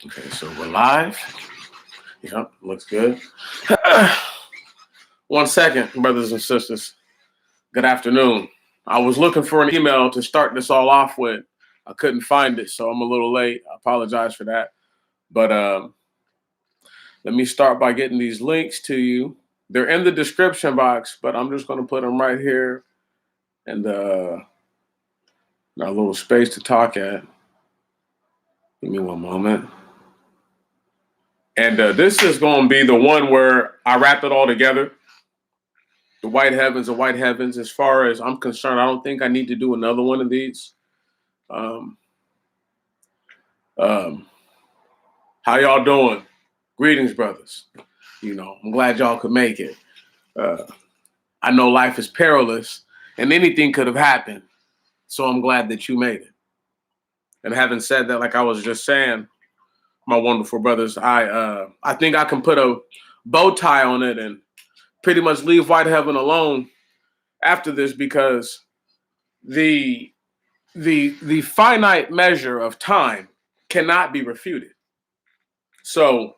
Okay, so we're live. Yep, looks good. 1 second, brothers and sisters. Good afternoon. I was looking for an email to start this all off with. I couldn't find it, so I'm a little late. I apologize for that. But let me start by getting these links to you. They're in the description box, but I'm just going to put them right here and our little space to talk at. Give me one moment. And this is going to be the one where I wrap it all together. The white heavens, the white heavens. As far as I'm concerned, I don't think I need to do another one of these. Um, how y'all doing? Greetings, brothers. I'm glad y'all could make it. I know life is perilous and anything could have happened. So I'm glad that you made it. And having said that, like I was just saying, my wonderful brothers, I think I can put a bow tie on it and pretty much leave white heaven alone after this, because the finite measure of time cannot be refuted. So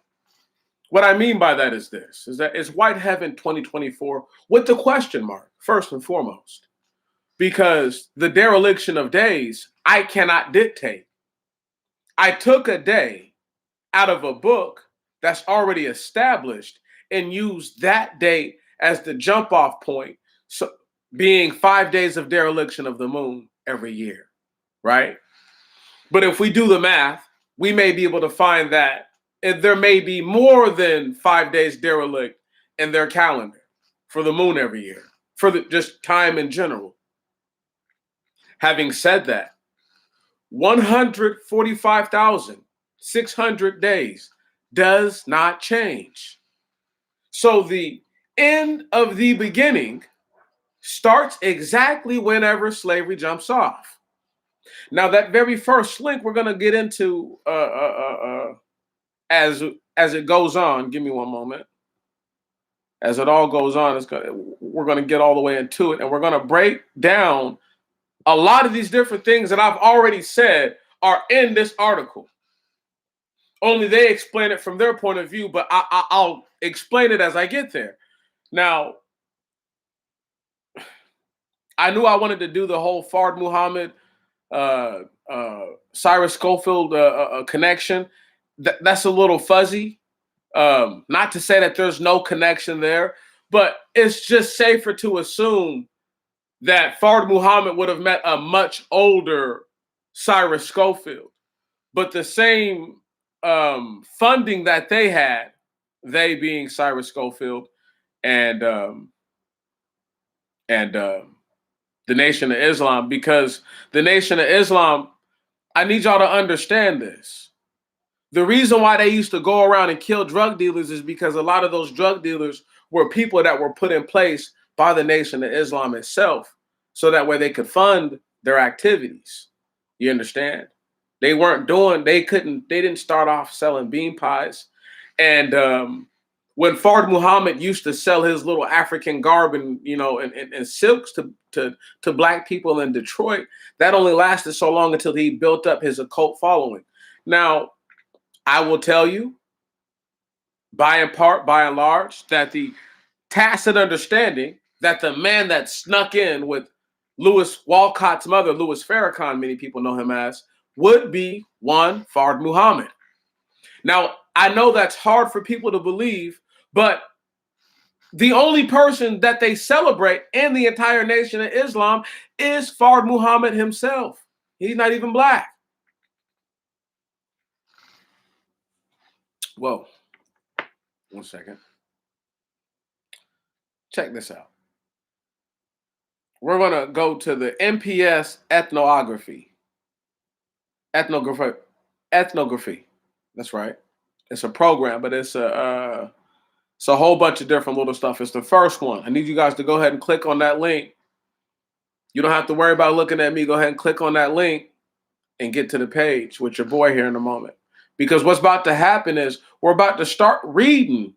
what I mean by that is this, is that it's white heaven 2024 with the question mark, first and foremost, because the dereliction of days, I cannot dictate. I took a day out of a book that's already established and used that date as the jump off point. So being 5 days of dereliction of the moon every year, right? But if we do the math, we may be able to find that there may be more than 5 days derelict in their calendar for the moon every year, for just time in general. Having said that, 145,600 days does not change. So the end of the beginning starts exactly whenever slavery jumps off. Now, that very first link we're going to get into as it goes on. Give me one moment. As it all goes on, we're going to get all the way into it, and we're going to break down a lot of these different things that I've already said are in this article. Only they explain it from their point of view, but I'll explain it as I get there. Now, I knew I wanted to do the whole Fard Muhammad, Cyrus Schofield connection. That's a little fuzzy. Not to say that there's no connection there, but it's just safer to assume that Fard Muhammad would have met a much older Cyrus Schofield. But the same funding that they had, they being Cyrus Schofield and the Nation of Islam, because the Nation of Islam, I need y'all to understand this. The reason why they used to go around and kill drug dealers is because a lot of those drug dealers were people that were put in place by the Nation of Islam itself, so that way they could fund their activities. You understand? They didn't start off selling bean pies. And when Fard Muhammad used to sell his little African garb and silks to black people in Detroit, that only lasted so long until he built up his occult following. Now, I will tell you, by and large, that the tacit understanding that the man that snuck in with Louis Walcott's mother, Louis Farrakhan, many people know him as, would be one Fard Muhammad. Now, I know that's hard for people to believe, but the only person that they celebrate in the entire Nation of Islam is Fard Muhammad himself. He's not even black. Whoa. 1 second. Check this out. We're going to go to the NPS ethnography. Ethnography. That's right. It's a program, but it's a whole bunch of different little stuff. It's the first one. I need you guys to go ahead and click on that link. You don't have to worry about looking at me. Go ahead and click on that link and get to the page with your boy here in a moment. Because what's about to happen is we're about to start reading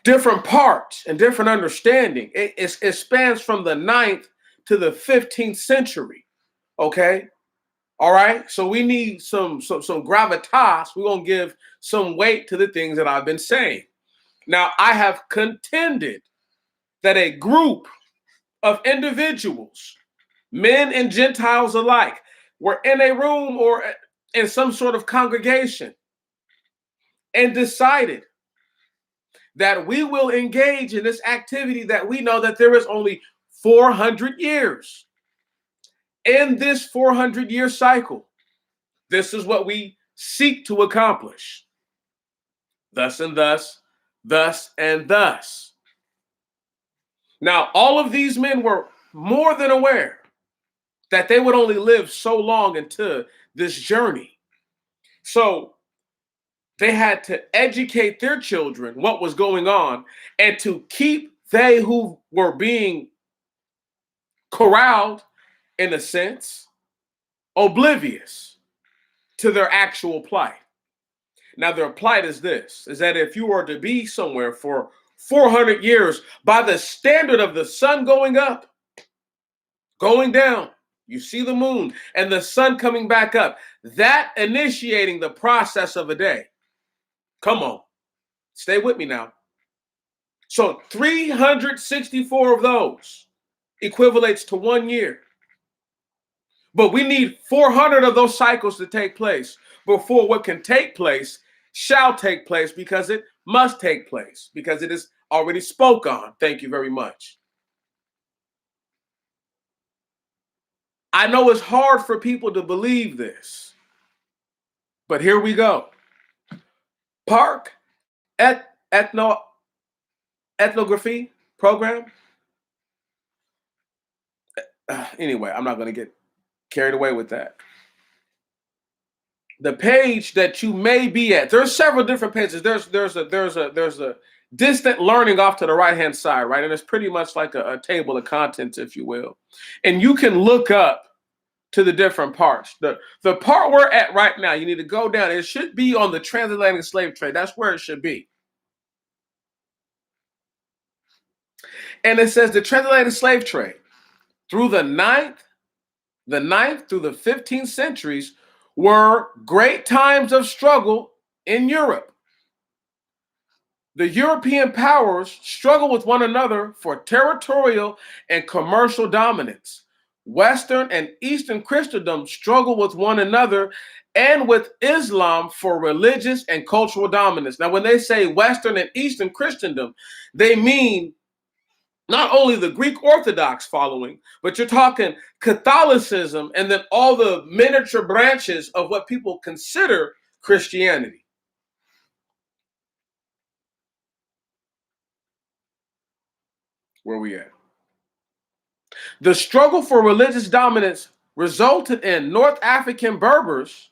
different parts and different understanding. It spans from the 9th to the 15th century, okay? All right. So we need some gravitas. We're gonna give some weight to the things that I've been saying. Now, I have contended that a group of individuals, men and Gentiles alike, were in a room or in some sort of congregation and decided that we will engage in this activity that we know that there is only 400 years. In this 400-year cycle, this is what we seek to accomplish. Thus and thus, thus and thus. Now, all of these men were more than aware that they would only live so long into this journey. So they had to educate their children what was going on and to keep they who were being corralled, in a sense, oblivious to their actual plight. Now, their plight is this, is that if you were to be somewhere for 400 years, by the standard of the sun going up, going down, you see the moon and the sun coming back up, that initiating the process of a day. Come on, stay with me now. So 364 of those equivalates to 1 year. But we need 400 of those cycles to take place before what can take place shall take place, because it must take place, because it is already spoke on. Thank you very much. I know it's hard for people to believe this, but here we go. Park ethnography program. Anyway, I'm not going to get carried away with that. The page that you may be at, there's several different pages. There's a distant learning off to the right-hand side, right? And it's pretty much like a table of contents, if you will. And you can look up to the different parts. The part we're at right now, you need to go down. It should be on the transatlantic slave trade. That's where it should be. And it says the transatlantic slave trade through the 9th through the 15th centuries were great times of struggle in Europe. The European powers struggled with one another for territorial and commercial dominance. Western and Eastern Christendom struggled with one another and with Islam for religious and cultural dominance. Now, when they say Western and Eastern Christendom, they mean not only the Greek Orthodox following, but you're talking Catholicism and then all the miniature branches of what people consider Christianity. Where we at? The struggle for religious dominance resulted in North African Berbers,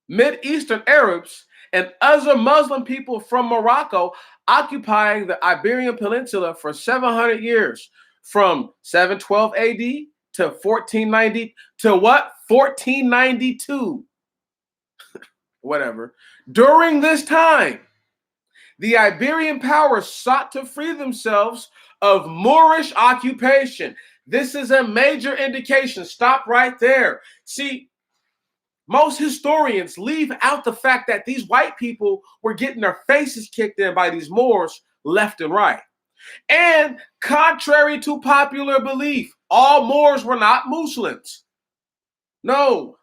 Mid-Eastern Arabs, and other Muslim people from Morocco occupying the Iberian Peninsula for 700 years, from 712 AD to 1490 to what? 1492. Whatever. During this time, the Iberian powers sought to free themselves of Moorish occupation. This is a major indication. Stop right there. See, most historians leave out the fact that these white people were getting their faces kicked in by these Moors left and right. And contrary to popular belief, all Moors were not Muslims. No.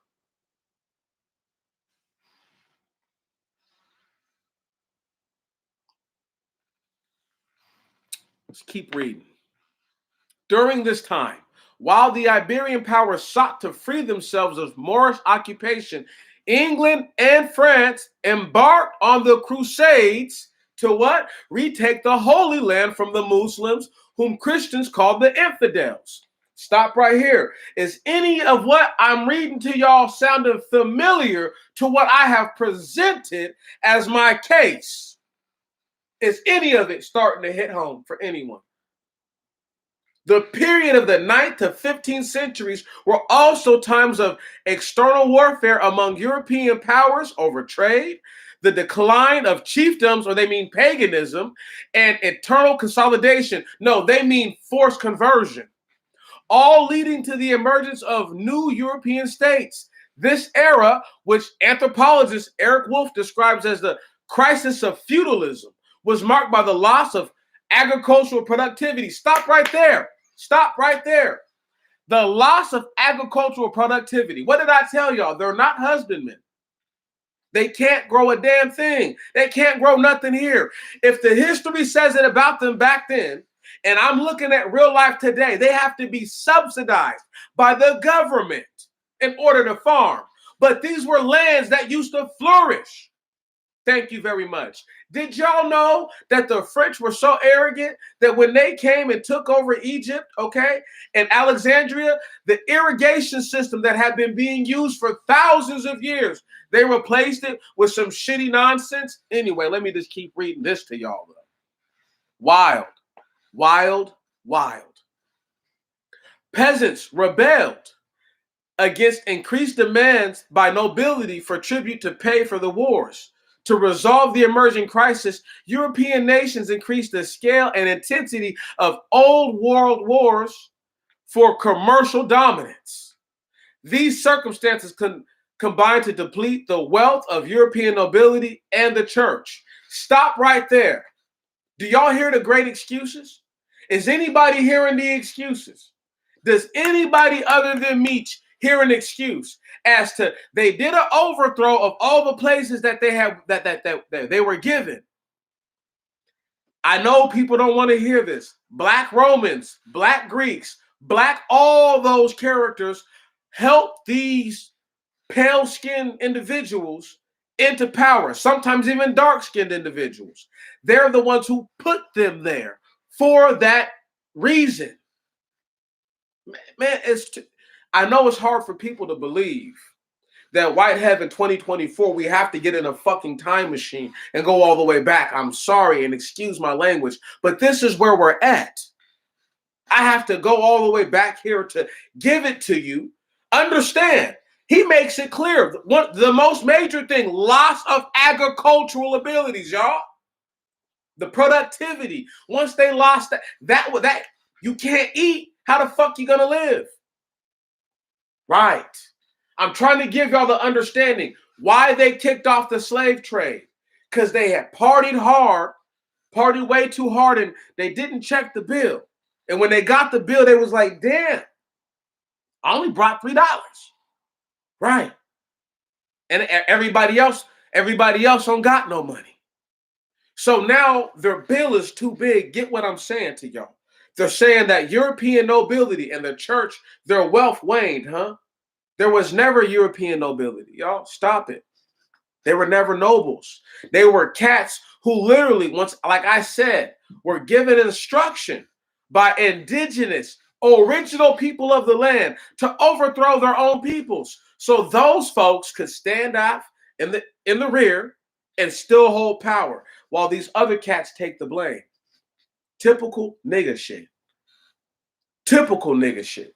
Let's keep reading. During this time, while the Iberian powers sought to free themselves of Moorish occupation, England and France embarked on the Crusades to what? Retake the Holy Land from the Muslims, whom Christians called the infidels. Stop right here. Is any of what I'm reading to y'all sounding familiar to what I have presented as my case? Is any of it starting to hit home for anyone? The period of the 9th to 15th centuries were also times of external warfare among European powers over trade, the decline of chiefdoms, or they mean paganism, and eternal consolidation. No, they mean forced conversion, all leading to the emergence of new European states. This era, which anthropologist Eric Wolf describes as the crisis of feudalism, was marked by the loss of agricultural productivity. Stop right there. Stop right there. The loss of agricultural productivity. What did I tell y'all? They're not husbandmen. They can't grow a damn thing. They can't grow nothing here. If the history says it about them back then, and I'm looking at real life today, they have to be subsidized by the government in order to farm. But these were lands that used to flourish. Thank you very much. Did y'all know that the French were so arrogant that when they came and took over Egypt, okay, and Alexandria, the irrigation system that had been being used for thousands of years, they replaced it with some shitty nonsense? Anyway, let me just keep reading this to y'all. Wild, wild, wild. Peasants rebelled against increased demands by nobility for tribute to pay for the wars. To resolve the emerging crisis, European nations increased the scale and intensity of old world wars for commercial dominance. These circumstances combined to deplete the wealth of European nobility and the church. Stop right there. Do y'all hear the great excuses? Is anybody hearing the excuses? Does anybody other than Meech hear an excuse as to they did an overthrow of all the places that they have that they were given? I know people don't want to hear this. Black Romans, Black Greeks, Black, all those characters helped these pale-skinned individuals into power, sometimes even dark-skinned individuals. They're the ones who put them there for that reason. Man, I know it's hard for people to believe that Whiteheaven 2024, we have to get in a fucking time machine and go all the way back. I'm sorry and excuse my language, but this is where we're at. I have to go all the way back here to give it to you. Understand, he makes it clear. The most major thing, loss of agricultural abilities, y'all. The productivity. Once they lost that you can't eat. How the fuck you gonna live? Right. I'm trying to give y'all the understanding why they kicked off the slave trade. Because they had partied way too hard, and they didn't check the bill. And when they got the bill, they was like, damn, I only brought $3. Right. And everybody else don't got no money. So now their bill is too big. Get what I'm saying to y'all. They're saying that European nobility and the church, their wealth waned, huh? There was never European nobility. Y'all, stop it. They were never nobles. They were cats who literally, once, like I said, were given instruction by indigenous, original people of the land to overthrow their own peoples. So those folks could stand off in the rear and still hold power while these other cats take the blame. Typical nigga shit. Typical nigga shit.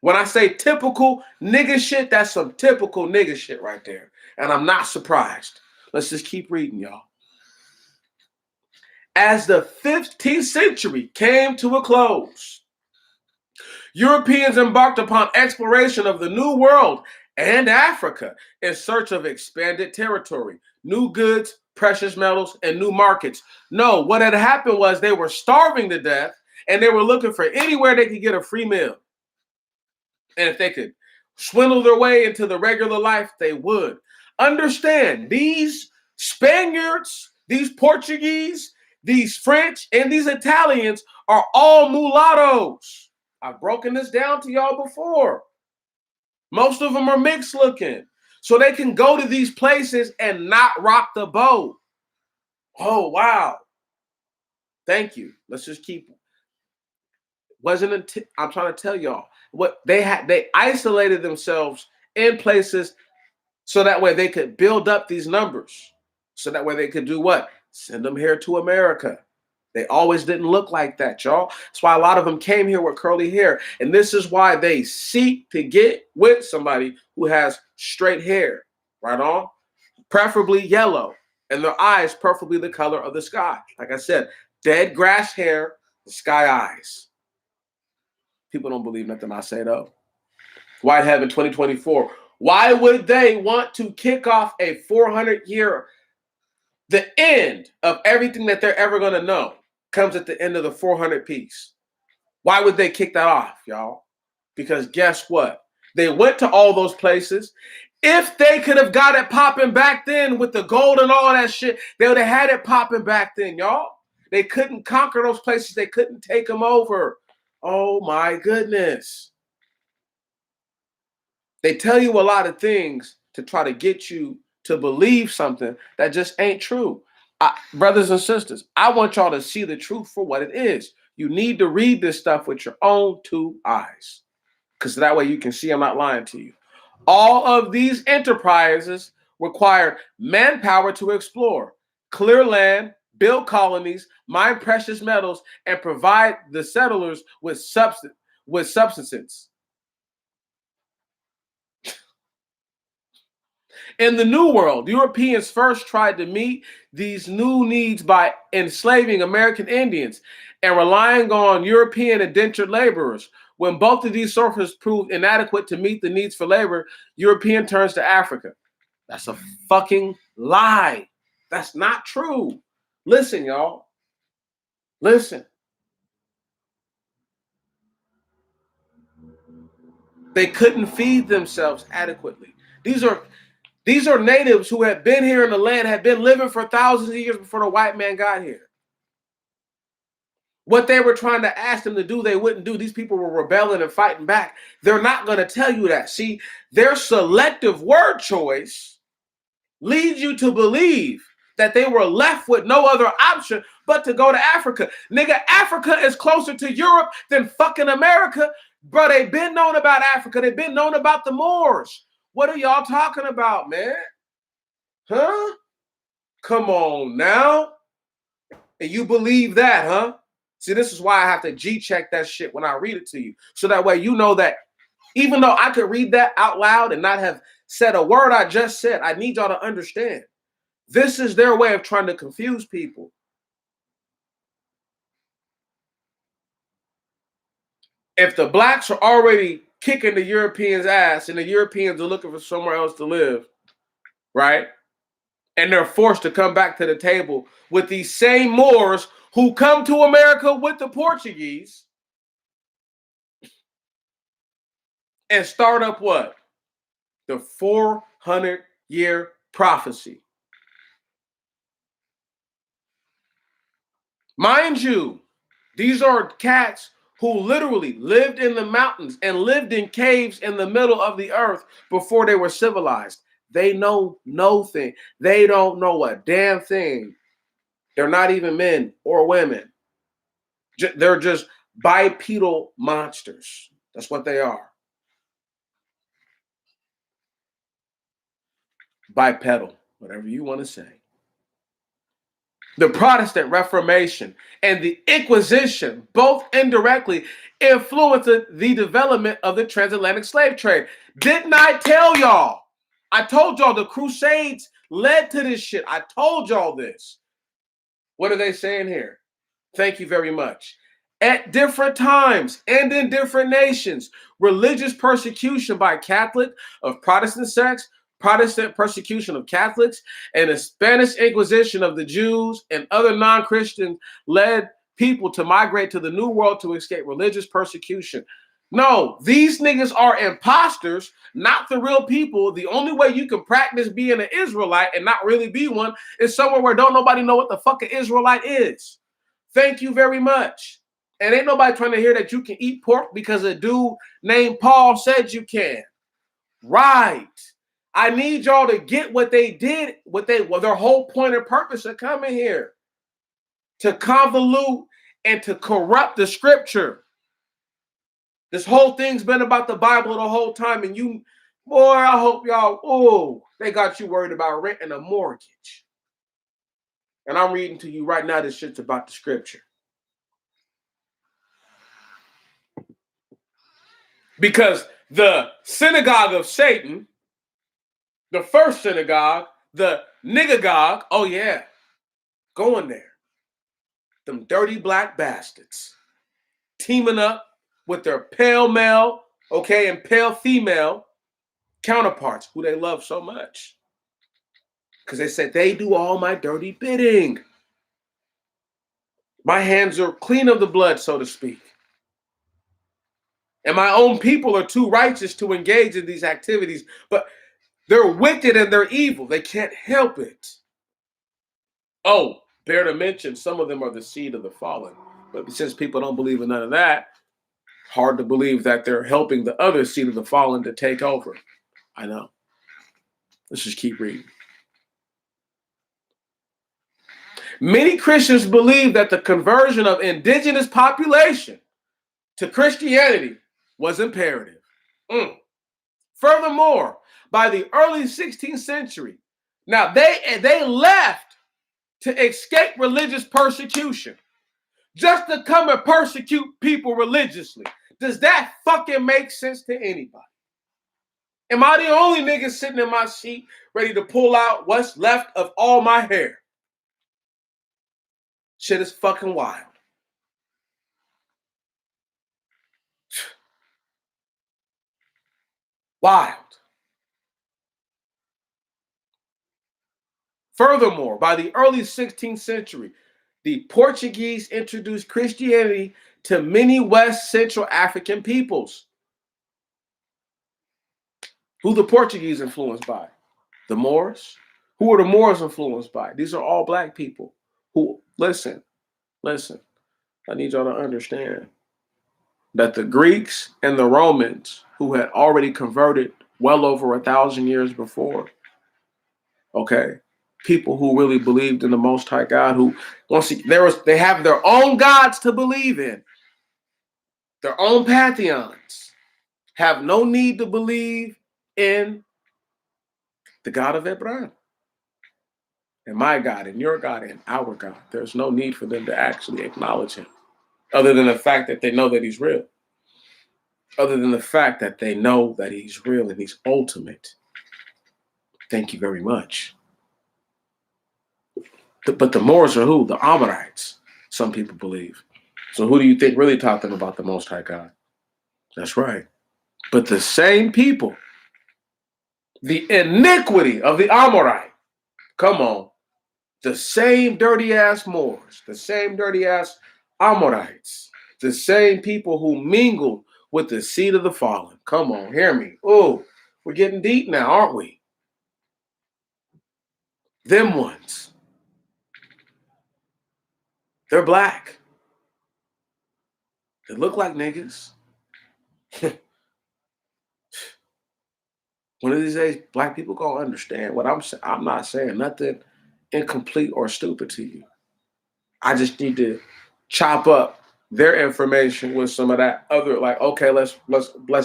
When I say typical nigga shit, that's some typical nigga shit right there. And I'm not surprised. Let's just keep reading, y'all. As the 15th century came to a close, Europeans embarked upon exploration of the New World and Africa in search of expanded territory, new goods, precious metals, and new markets. No, what had happened was they were starving to death and they were looking for anywhere they could get a free meal. And if they could swindle their way into the regular life, they would. Understand, these Spaniards, these Portuguese, these French, and these Italians are all mulattoes. I've broken this down to y'all before. Most of them are mixed looking. So they can go to these places and not rock the boat. Oh, wow. Thank you. Let's just keep. I'm trying to tell y'all what they isolated themselves in places so that way they could build up these numbers. So that way they could do what? Send them here to America. They always didn't look like that, y'all. That's why a lot of them came here with curly hair. And this is why they seek to get with somebody who has straight hair, right on? Preferably yellow. And their eyes preferably the color of the sky. Like I said, dead grass hair, the sky eyes. People don't believe nothing I say, though. Whiteheaven 2024. Why would they want to kick off a 400-year, the end of everything that they're ever going to know comes at the end of the 400 piece? Why would they kick that off, y'all? Because guess what? They went to all those places. If they could have got it popping back then with the gold and all that shit, they would have had it popping back then, y'all. They couldn't conquer those places. They couldn't take them over. Oh, my goodness. They tell you a lot of things to try to get you to believe something that just ain't true. Brothers and sisters, I want y'all to see the truth for what it is. You need to read this stuff with your own two eyes, because that way you can see I'm not lying to you. All of these enterprises require manpower to explore, clear land, build colonies, mine precious metals, and provide the settlers with subsistence. In the New World, Europeans first tried to meet these new needs by enslaving American Indians and relying on European indentured laborers. When both of these sources proved inadequate to meet the needs for labor, European turns to Africa. That's a fucking lie. That's not true. Listen, y'all. Listen. They couldn't feed themselves adequately. These are natives who had been here in the land, had been living for thousands of years before the white man got here. What they were trying to ask them to do, they wouldn't do. These people were rebelling and fighting back. They're not going to tell you that. See, their selective word choice leads you to believe that they were left with no other option but to go to Africa. Nigga, Africa is closer to Europe than fucking America. Bro, they've been known about Africa. They've been known about the Moors. What are y'all talking about, man? Huh? Come on now. And you believe that, huh? See, this is why I have to G-check that shit when I read it to you. So that way you know that even though I could read that out loud and not have said a word I just said, I need y'all to understand. This is their way of trying to confuse people. If the blacks are already kicking the Europeans' ass and the Europeans are looking for somewhere else to live, right? And they're forced to come back to the table with these same Moors who come to America with the Portuguese and start up what? The 400-year prophecy. Mind you, these are cats who literally lived in the mountains and lived in caves in the middle of the earth before they were civilized. They know no thing. They don't know a damn thing. They're not even men or women. They're just bipedal monsters. That's what they are. Bipedal, whatever you want to say. The Protestant Reformation and the Inquisition both indirectly influenced the development of the transatlantic slave trade. Didn't I tell y'all? I told y'all the Crusades led to this shit. I told y'all this. What are they saying here? Thank you very much. At different times and in different nations, religious persecution by Catholic of Protestant sects, Protestant persecution of Catholics, and the Spanish Inquisition of the Jews and other non-Christians led people to migrate to the New World to escape religious persecution. No, these niggas are imposters, not the real people. The only way you can practice being an Israelite and not really be one is somewhere where don't nobody know what the fuck an Israelite is. Thank you very much. And ain't nobody trying to hear that you can eat pork because a dude named Paul said you can. Right. I need y'all to get what they did, their whole point and purpose of coming here. To convolute and to corrupt the scripture. This whole thing's been about the Bible the whole time. And you, boy, I hope y'all, they got you worried about rent and a mortgage. And I'm reading to you right now, this shit's about the scripture. Because the synagogue of Satan, the first synagogue, the niggagogue, oh yeah, going there. Them dirty black bastards teaming up with their pale male, okay, and pale female counterparts who they love so much. Because they said, they do all my dirty bidding. My hands are clean of the blood, so to speak. And my own people are too righteous to engage in these activities, but they're wicked and they're evil. They can't help it. Oh, bear to mention, some of them are the seed of the fallen. But since people don't believe in none of that, hard to believe that they're helping the other seed of the fallen to take over. I know. Let's just keep reading. Many Christians believe that the conversion of indigenous population to Christianity was imperative. Furthermore, by the early 16th century, now they left to escape religious persecution, just to come and persecute people religiously. Does that fucking make sense to anybody? Am I the only nigga sitting in my seat ready to pull out what's left of all my hair? Shit is fucking wild. Wild. Furthermore, by the early 16th century, the Portuguese introduced Christianity to many West Central African peoples. Who the Portuguese influenced by? The Moors. Who are the Moors influenced by? These are all black people who, listen, I need y'all to understand that the Greeks and the Romans, who had already converted well over 1,000 years before, okay, people who really believed in the Most High God, who they have their own gods to believe in, their own pantheons, have no need to believe in the God of Abraham, and my God, and your God, and our God. There's no need for them to actually acknowledge him, other than the fact that they know that he's real, other than the fact that they know that he's real and he's ultimate. Thank you very much. But the Moors are who? The Amorites, some people believe. So who do you think really taught them about the Most High God? That's right. But the same people, the iniquity of the Amorite, come on, the same dirty ass Moors, the same dirty ass Amorites, the same people who mingled with the seed of the fallen. Come on, hear me. Oh, we're getting deep now, aren't we? Them ones. They're black. They look like niggas. One of these days, black people gonna understand what I'm saying. I'm not saying nothing incomplete or stupid to you. I just need to chop up their information with some of that other, like, okay, let's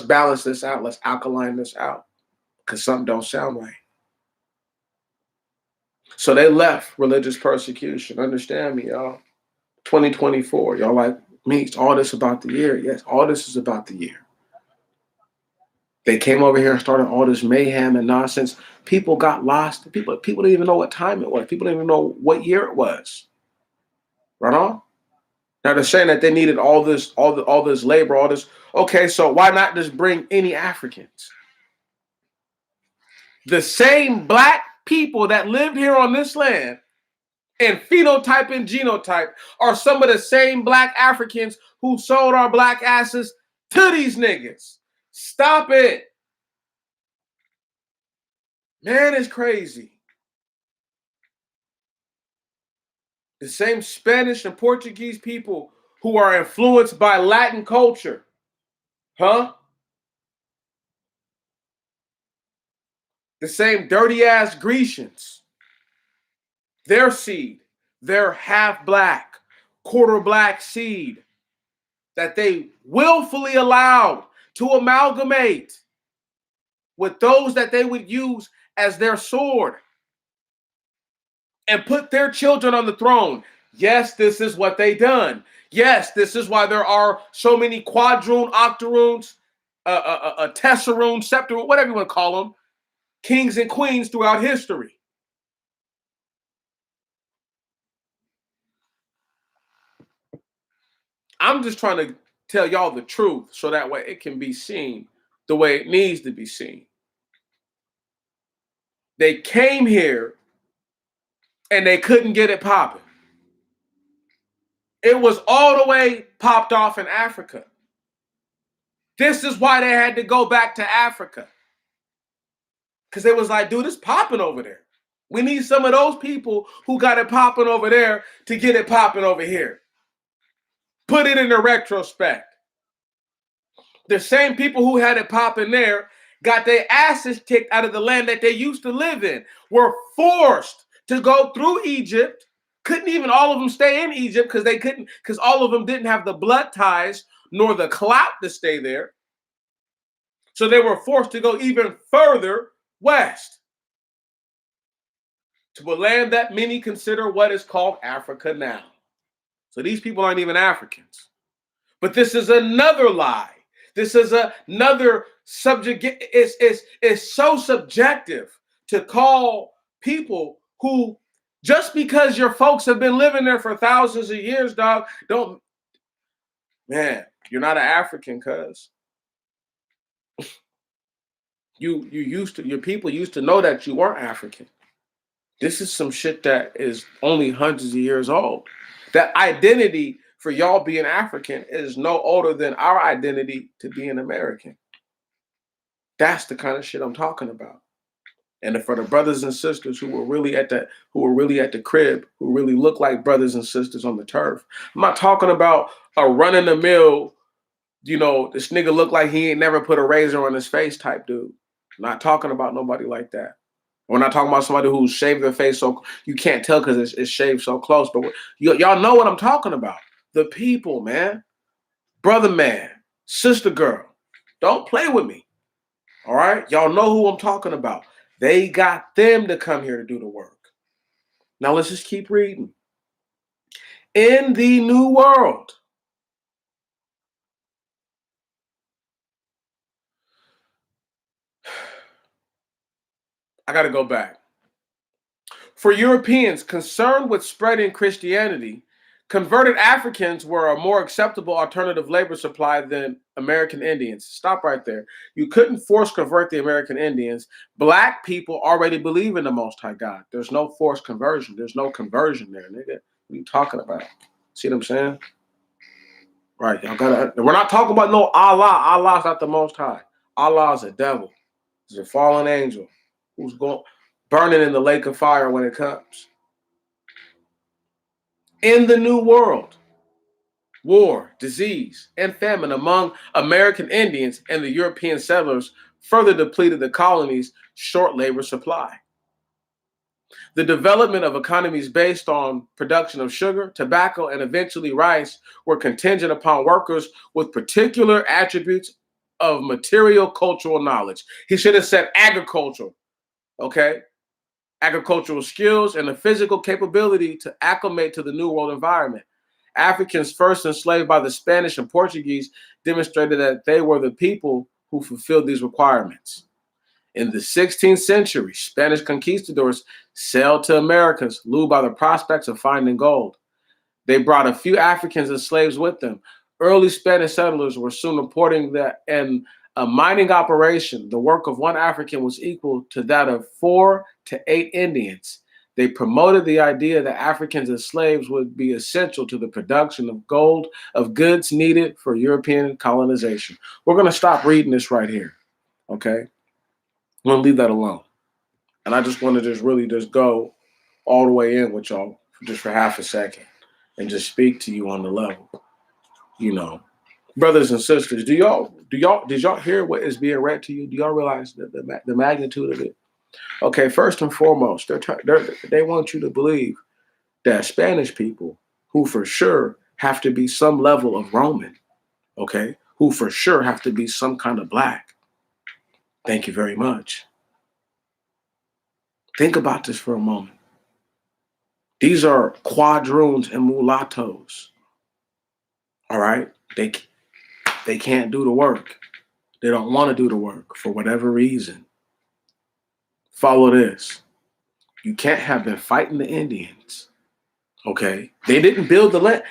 balance this out. Let's alkaline this out. Because something don't sound right. So they left religious persecution. Understand me, y'all. 2024. Y'all like me, all this about the year. Yes, all this is about the year. They came over here and started all this mayhem and nonsense. People got lost. People didn't even know what time it was. People didn't even know what year it was. Right on? Now they're saying that they needed all this labor, all this. Okay, so why not just bring any Africans? The same black people that lived here on this land and phenotype and genotype are some of the same black Africans who sold our black asses to these niggas. Stop it. Man, it's crazy. The same Spanish and Portuguese people who are influenced by Latin culture. Huh? The same dirty ass Grecians. Their seed, their half black, quarter black seed that they willfully allowed to amalgamate with those that they would use as their sword and put their children on the throne. Yes, this is what they done. Yes, this is why there are so many quadroon, octoroons, tesseroon, septeroon, whatever you want to call them, kings and queens throughout history. I'm just trying to tell y'all the truth so that way it can be seen the way it needs to be seen. They came here and they couldn't get it popping. It was all the way popped off in Africa. This is why they had to go back to Africa. Because it was like, dude, it's popping over there. We need some of those people who got it popping over there to get it popping over here. Put it in the retrospect. The same people who had it popping there got their asses kicked out of the land that they used to live in, were forced to go through Egypt. Couldn't even all of them stay in Egypt because they couldn't, because all of them didn't have the blood ties nor the clout to stay there. So they were forced to go even further west to a land that many consider what is called Africa now. So these people aren't even Africans. But this is another lie. This is another subject. It's so subjective to call people who, just because your folks have been living there for thousands of years, dog, don't, man, you're not an African, cuz. Your people used to know that you weren't African. This is some shit that is only hundreds of years old. That identity for y'all being African is no older than our identity to being American. That's the kind of shit I'm talking about. And for the brothers and sisters who were really at the crib, who really look like brothers and sisters on the turf, I'm not talking about a run-in-the-mill, this nigga look like he ain't never put a razor on his face type dude. I'm not talking about nobody like that. We're not talking about somebody who's shaved their face so you can't tell because it's shaved so close. But y'all know what I'm talking about. The people, man. Brother man, sister girl. Don't play with me. All right? Y'all know who I'm talking about. They got them to come here to do the work. Now let's just keep reading. In the New World, I got to go back. For Europeans concerned with spreading Christianity, converted Africans were a more acceptable alternative labor supply than American Indians. Stop right there. You couldn't force convert the American Indians. Black people already believe in the Most High God. There's no forced conversion. There's no conversion there, nigga. What are you talking about? See what I'm saying? Right. We're not talking about no Allah. Allah's not the Most High. Allah is a devil. He's a fallen angel who's burning in the lake of fire when it comes. In the New World, war, disease, and famine among American Indians and the European settlers further depleted the colony's short labor supply. The development of economies based on production of sugar, tobacco, and eventually rice were contingent upon workers with particular attributes of material cultural knowledge. He should have said agricultural, okay? Agricultural skills and the physical capability to acclimate to the New World environment. Africans first enslaved by the Spanish and Portuguese demonstrated that they were the people who fulfilled these requirements. In the 16th century, Spanish conquistadors sailed to Americas, lured by the prospects of finding gold. They brought a few Africans and slaves with them. Early Spanish settlers were soon reporting that in a mining operation, the work of one African was equal to that of 4 to 8 Indians. They promoted the idea that Africans as slaves would be essential to the production of gold, of goods needed for European colonization. We're going to stop reading this right here, okay? I'm going to leave that alone. And I just want to really go all the way in with y'all just for half a second and just speak to you on the level. Brothers and sisters, did y'all hear what is being read to you? Do y'all realize the magnitude of it? Okay, first and foremost, they want you to believe that Spanish people, who for sure have to be some level of Roman, okay, who for sure have to be some kind of black. Thank you very much. Think about this for a moment. These are quadroons and mulattoes. All right? They can't do the work. They don't want to do the work for whatever reason. Follow this. You can't have been fighting the Indians. Okay? They didn't build the land.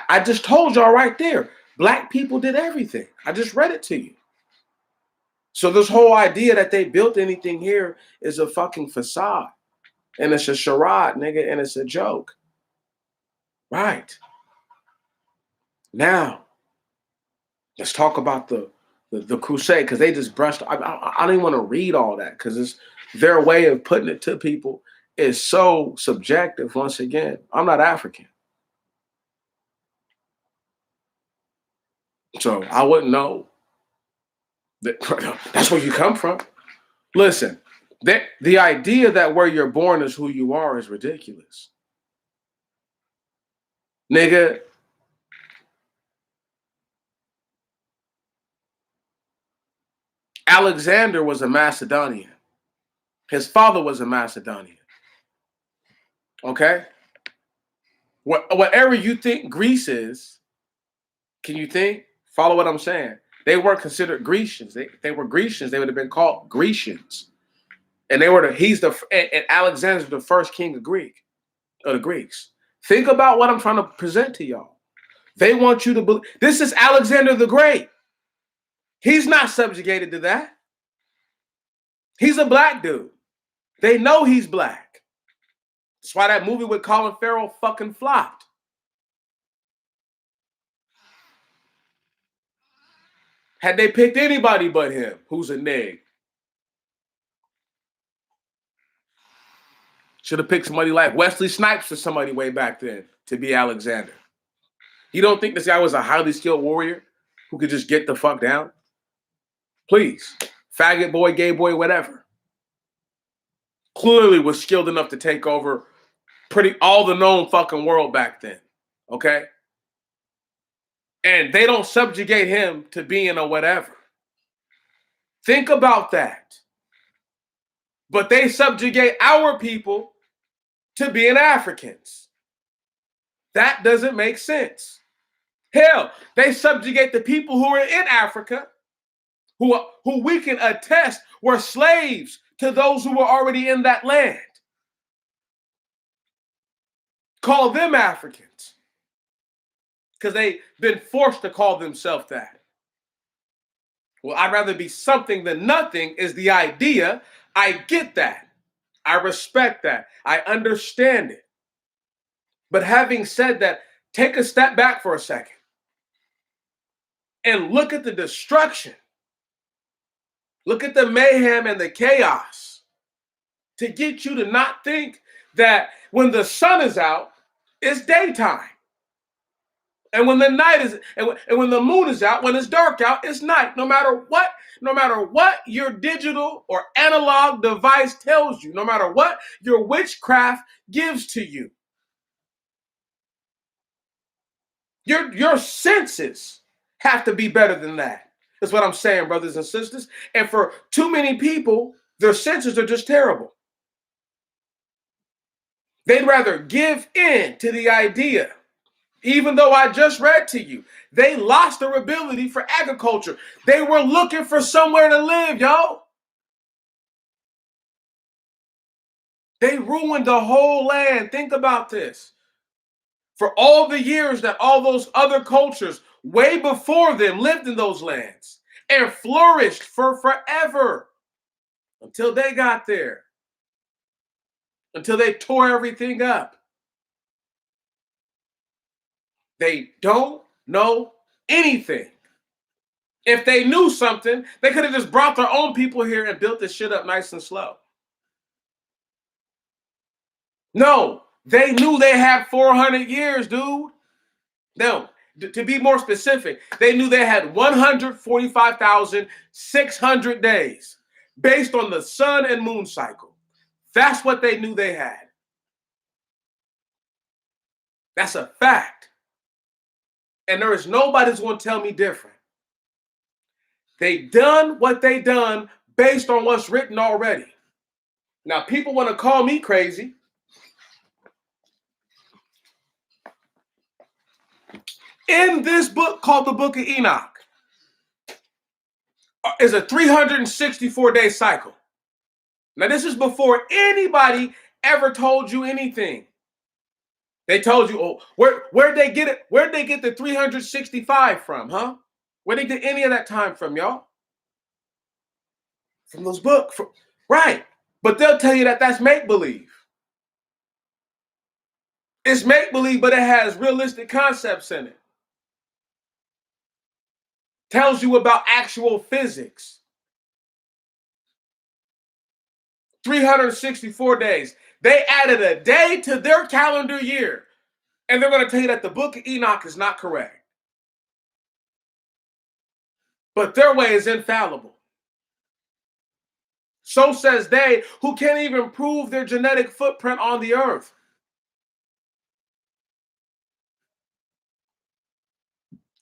I just told y'all right there. Black people did everything. I just read it to you. So this whole idea that they built anything here is a fucking facade. And it's a charade, nigga, and it's a joke. Right. Now, let's talk about the crusade, because they just brushed. I don't even want to read all that, because it's their way of putting it to people is so subjective. Once again, I'm not African, so I wouldn't know that. That's where you come from. Listen, the idea that where you're born is who you are is ridiculous, nigga. Alexander was a Macedonian. His father was a Macedonian. Okay? Whatever you think Greece is, can you think? Follow what I'm saying. They weren't considered Grecians. They were Grecians. They would have been called Grecians. And and Alexander's the first king of the Greeks. Think about what I'm trying to present to y'all. They want you to believe this is Alexander the Great. He's not subjugated to that. He's a black dude. They know he's black. That's why that movie with Colin Farrell fucking flopped. Had they picked anybody but him, who's a neg, should have picked somebody like Wesley Snipes or somebody way back then to be Alexander. You don't think this guy was a highly skilled warrior who could just get the fuck down? Please. Faggot boy, gay boy, whatever. Clearly was skilled enough to take over all the known fucking world back then. Okay? And they don't subjugate him to being a whatever. Think about that. But they subjugate our people to being Africans. That doesn't make sense. Hell, they subjugate the people who are in Africa, who we can attest were slaves to those who were already in that land. Call them Africans. Because they've been forced to call themselves that. Well, I'd rather be something than nothing is the idea. I get that. I respect that. I understand it. But having said that, take a step back for a second and look at the destruction. Look at the mayhem and the chaos to get you to not think that when the sun is out, it's daytime. And when the night is, and when the moon is out, when it's dark out, it's night. No matter what your digital or analog device tells you, no matter what your witchcraft gives to you, your senses have to be better than that. That's what I'm saying, brothers and sisters. And for too many people, their senses are just terrible. They'd rather give in to the idea. Even though I just read to you, they lost their ability for agriculture. They were looking for somewhere to live, y'all. They ruined the whole land. Think about this. For all the years that all those other cultures way before them lived in those lands and flourished for forever until they got there, until they tore everything up. They don't know anything. If they knew something, they could have just brought their own people here and built this shit up nice and slow. No, they knew they had 400 years, dude. No, to be more specific, they knew they had 145,600 days based on the sun and moon cycle. That's what they knew they had. That's a fact. And there is nobody that's going to tell me different. They done what they done based on what's written already. Now, people want to call me crazy. In this book called the Book of Enoch is a 364-day cycle. Now, this is before anybody ever told you anything. They told you, oh, where'd they get it? Where'd they get the 365 from, huh? Where'd they get any of that time from, y'all? From those books. Right. But they'll tell you that that's make-believe. It's make-believe, but it has realistic concepts in it. Tells you about actual physics. 364 days. They added a day to their calendar year. And they're going to tell you that the book of Enoch is not correct. But their way is infallible. So says they who can't even prove their genetic footprint on the earth.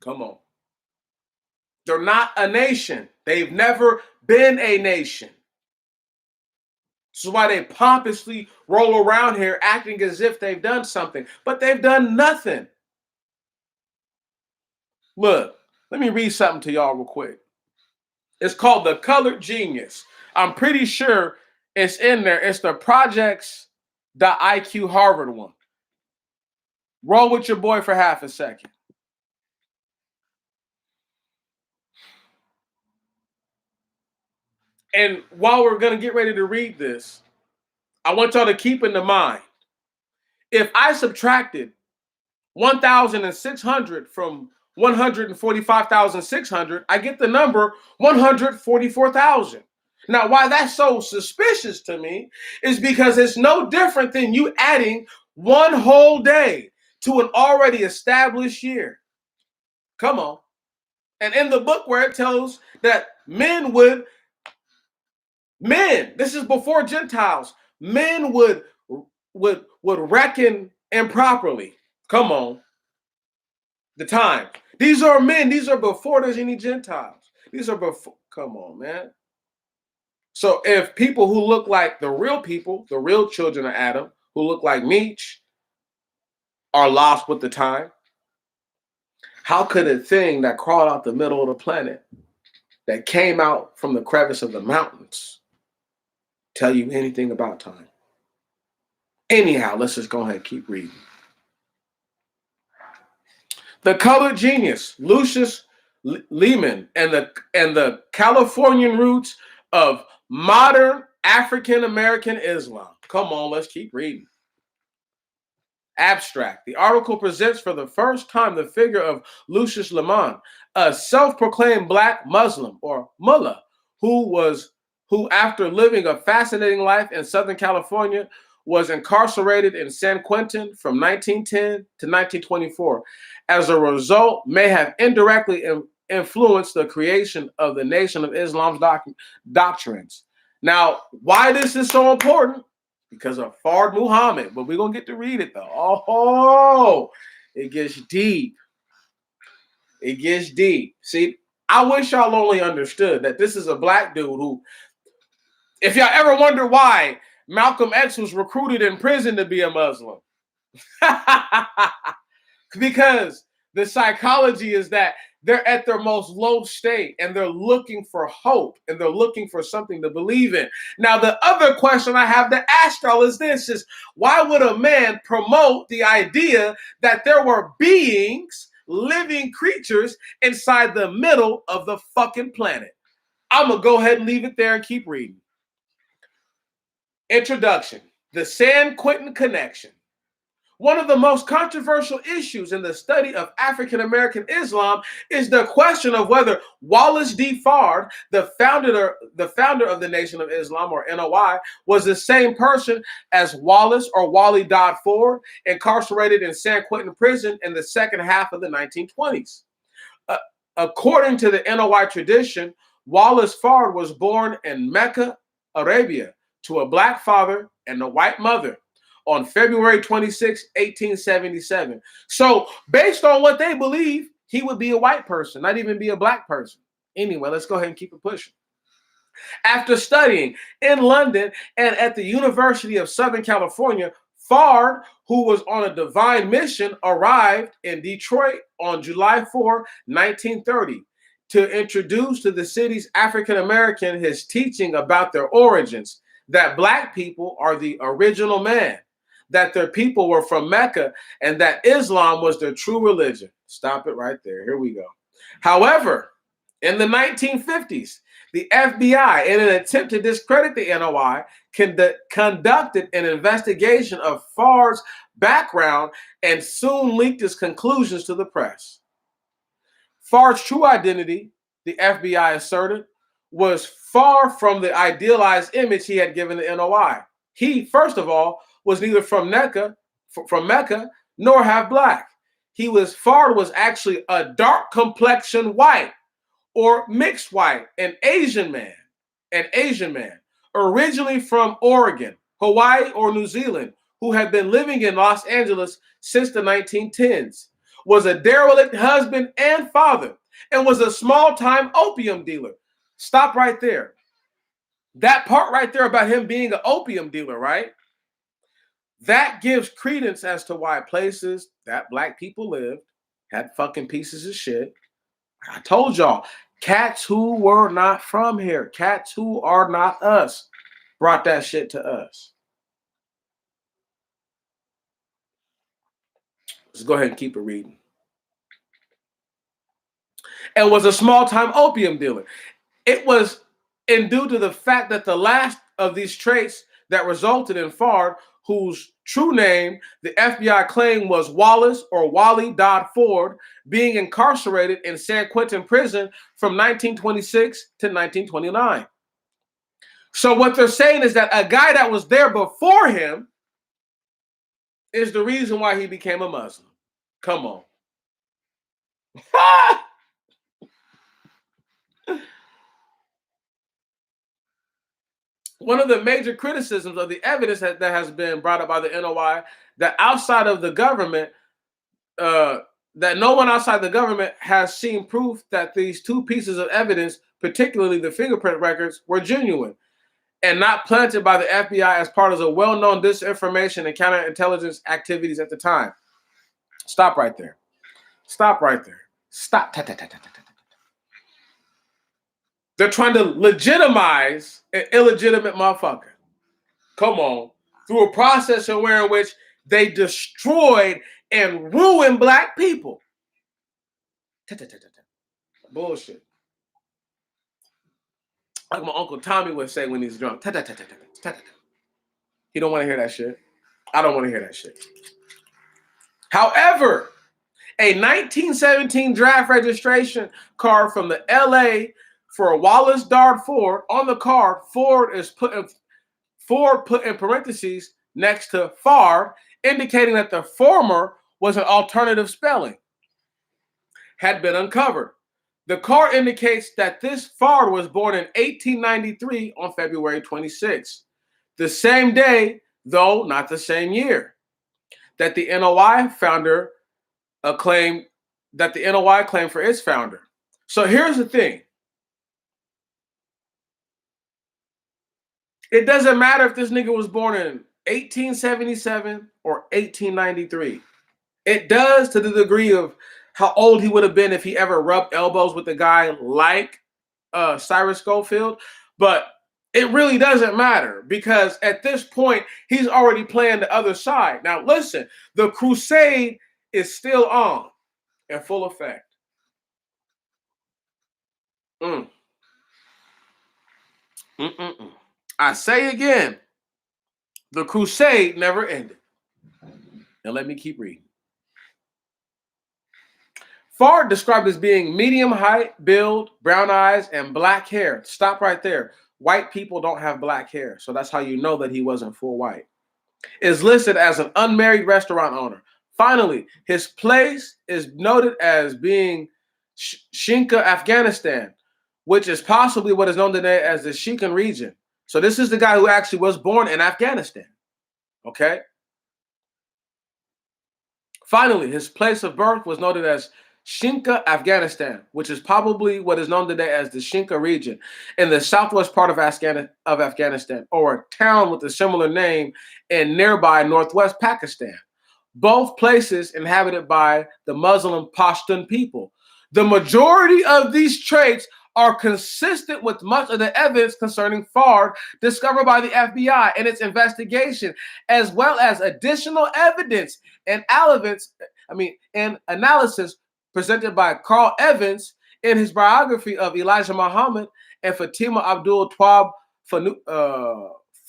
Come on. They're not a nation. They've never been a nation. This is why they pompously roll around here acting as if they've done something, but they've done nothing. Look, let me read something to y'all real quick. It's called The Colored Genius. I'm pretty sure it's in there. It's the Projects.IQ Harvard one. Roll with your boy for half a second. And while we're going to get ready to read this, I want y'all to keep in mind, if I subtracted 1,600 from 145,600, I get the number 144,000. Now, why that's so suspicious to me is because it's no different than you adding one whole day to an already established year. Come on. And in the book where it tells that this is before Gentiles, men would reckon improperly. Come on. The time. These are men. These are before there's any Gentiles. These are before. Come on, man. So if people who look like the real people, the real children of Adam, who look like Meech, are lost with the time, how could a thing that crawled out the middle of the planet, that came out from the crevice of the mountains, tell you anything about time? Anyhow, let's just go ahead and keep reading. The Colored Genius, Lucius Leaman, and the Californian roots of modern African American Islam. Come on, let's keep reading. Abstract. The article presents for the first time the figure of Lucius Leaman, a self-proclaimed black Muslim or mullah who after living a fascinating life in Southern California was incarcerated in San Quentin from 1910 to 1924. As a result, may have indirectly influenced the creation of the Nation of Islam's doctrines. Now, why this is so important? Because of Fard Muhammad, but we're going to get to read it though. Oh, it gets deep. It gets deep. See, I wish y'all only understood that this is a black dude who, if y'all ever wonder why Malcolm X was recruited in prison to be a Muslim, because the psychology is that they're at their most low state and they're looking for hope and they're looking for something to believe in. Now, the other question I have to ask y'all is this, is why would a man promote the idea that there were beings, living creatures inside the middle of the fucking planet? I'm going to go ahead and leave it there and keep reading. Introduction, the San Quentin Connection. One of the most controversial issues in the study of African American Islam is the question of whether Wallace D. Fard, the founder of the Nation of Islam, or NOI, was the same person as Wallace or Wally Dodd Ford, incarcerated in San Quentin prison in the second half of the 1920s. According to the NOI tradition, Wallace Fard was born in Mecca, Arabia, to a black father and a white mother on February 26, 1877. So based on what they believe, he would be a white person, not even be a black person. Anyway, let's go ahead and keep it pushing. After studying in London and at the University of Southern California, Fard, who was on a divine mission, arrived in Detroit on July 4, 1930, to introduce to the city's African American his teaching about their origins, that black people are the original man, that their people were from Mecca, and that Islam was their true religion. Stop it right there. Here we go. However, in the 1950s, The FBI, in an attempt to discredit the NOI, conducted an investigation of Fard's background and soon leaked his conclusions to the press. Fard's true identity, the FBI asserted, was far from the idealized image he had given the NOI. He, first of all, was neither from Mecca nor half black. Fard was actually a dark complexion white or mixed white, an Asian man, originally from Oregon, Hawaii, or New Zealand, who had been living in Los Angeles since the 1910s, was a derelict husband and father, and was a small-time opium dealer. Stop right there. That part right there about him being an opium dealer, right? That gives credence as to why places that black people lived had fucking pieces of shit. I told y'all, cats who were not from here, cats who are not us, brought that shit to us. Let's go ahead and keep it reading. And was a small-time opium dealer. It was due to the fact that the last of these traits that resulted in Fard, whose true name the FBI claimed was Wallace or Wally Dodd Ford, being incarcerated in San Quentin prison from 1926 to 1929. So what they're saying is that a guy that was there before him is the reason why he became a Muslim. Come on. One of the major criticisms of the evidence that has been brought up by the NOI, that outside of the government, that no one outside the government has seen proof that these two pieces of evidence, particularly the fingerprint records, were genuine and not planted by the FBI as part of the well-known disinformation and counterintelligence activities at the time. Stop right there. Stop right there. Stop. They're trying to legitimize an illegitimate motherfucker. Come on. Through a process in which they destroyed and ruined black people. Bullshit. Like my Uncle Tommy would say when he's drunk. He don't want to hear that shit. I don't want to hear that shit. However, a 1917 draft registration card from the LA for Wallace Dodd Ford, on the card, Ford put in parentheses next to Fard, indicating that the former was an alternative spelling, had been uncovered. The card indicates that this Fard was born in 1893 on February 26, the same day, though not the same year, that the NOI founder claimed for its founder. So here's the thing. It doesn't matter if this nigga was born in 1877 or 1893. It does to the degree of how old he would have been if he ever rubbed elbows with a guy like Cyrus Schofield. But it really doesn't matter, because at this point, he's already playing the other side. Now, listen, the crusade is still on in full effect. I say again, the crusade never ended. And let me keep reading. Fard described as being medium height, build, brown eyes, and black hair. Stop right there. White people don't have black hair, so that's how you know that he wasn't full white. Is listed as an unmarried restaurant owner. Finally, his place is noted as being Shinka, Afghanistan, which is possibly what is known today as the Shikan region. So this is the guy who actually was born in Afghanistan. Okay? Finally, his place of birth was noted as Shinka, Afghanistan, which is probably what is known today as the Shinka region in the southwest part of Afghanistan, or a town with a similar name in nearby northwest Pakistan. Both places inhabited by the Muslim Pashtun people. The majority of these traits are consistent with much of the evidence concerning Fard discovered by the FBI in its investigation, as well as additional evidence and analysis presented by Carl Evans in his biography of Elijah Muhammad and Fatima Abdul Twab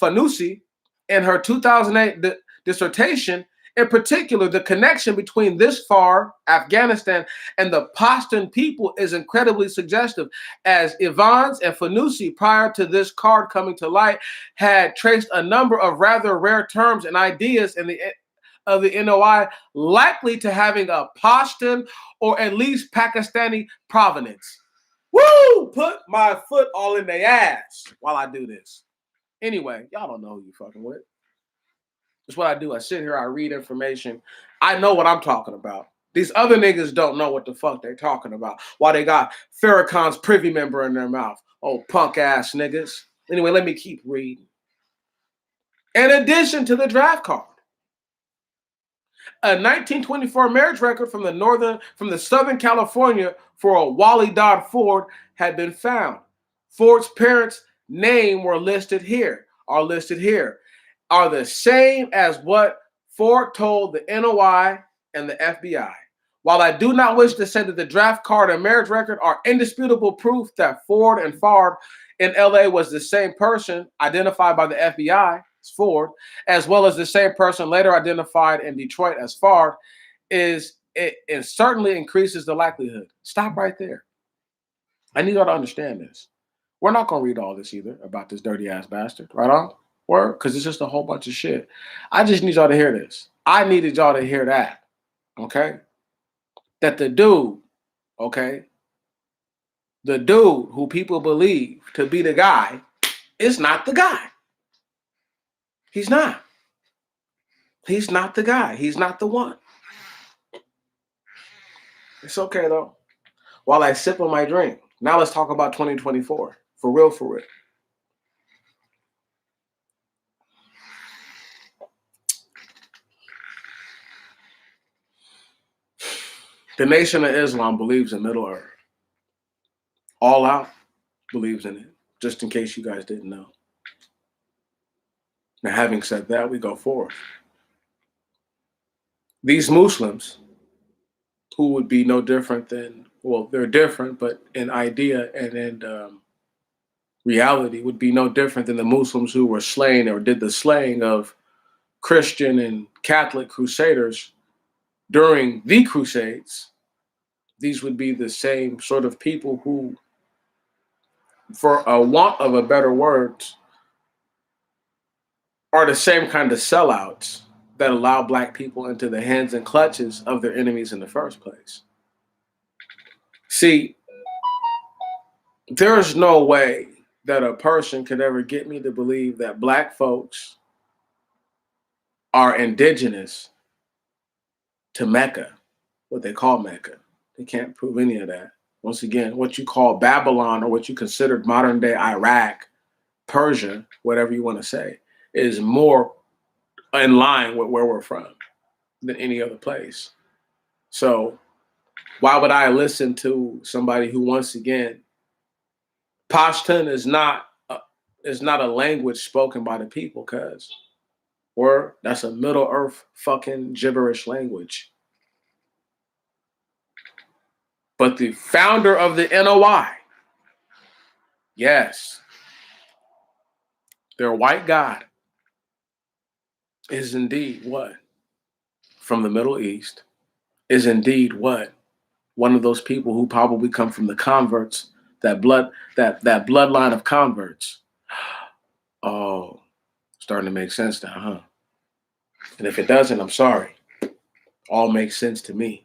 Fanusi in her 2008 dissertation. In particular, the connection between this FAR, Afghanistan, and the Pashtun people is incredibly suggestive, as Evans and Fanusi, prior to this card coming to light, had traced a number of rather rare terms and ideas in the NOI likely to having a Pashtun or at least Pakistani provenance. Woo! Put my foot all in their ass while I do this. Anyway, y'all don't know who you fucking with. That's what I do. I sit here, I read information. I know what I'm talking about. These other niggas don't know what the fuck they're talking about. Why they got Farrakhan's privy member in their mouth. Oh, punk ass niggas. Anyway, let me keep reading. In addition to the draft card, a 1924 marriage record from the Southern California for a Wally Dodd Ford had been found. Ford's parents' name are listed here, are the same as what Ford told the NOI and the FBI. While I do not wish to say that the draft card and marriage record are indisputable proof that Ford and Fard in LA was the same person identified by the FBI as Ford, as well as the same person later identified in Detroit as Fard, it certainly increases the likelihood. Stop right there. I need y'all to understand this. We're not going to read all this either about this dirty ass bastard, right on? Word? Because it's just a whole bunch of shit. I just need y'all to hear this. I needed y'all to hear that, okay? That the dude, okay, the dude who people believe to be the guy is not the guy. He's not. He's not the guy. He's not the one. It's okay, though. While I sip on my drink, now let's talk about 2024. For real, for real. The Nation of Islam believes in Middle Earth. All Out believes in it, just in case you guys didn't know. Now, having said that, we go forward. These Muslims, who would be no different than, well, they're different, but in idea and in reality would be no different than the Muslims who were slain or did the slaying of Christian and Catholic crusaders during the Crusades. These would be the same sort of people who, for a want of a better word, are the same kind of sellouts that allow Black people into the hands and clutches of their enemies in the first place. See, there is no way that a person could ever get me to believe that Black folks are indigenous to Mecca, what they call Mecca. They can't prove any of that. Once again, what you call Babylon or what you considered modern day Iraq, Persia, whatever you want to say, is more in line with where we're from than any other place. So why would I listen to somebody who, once again, Pashtun is not a language spoken by the people, cuz, or that's a Middle Earth fucking gibberish language. But the founder of the NOI, yes, their white god is indeed what? From the Middle East, is indeed what? One of those people who probably come from the converts, that bloodline of converts. Oh, starting to make sense now, huh? And if it doesn't, I'm sorry. All makes sense to me.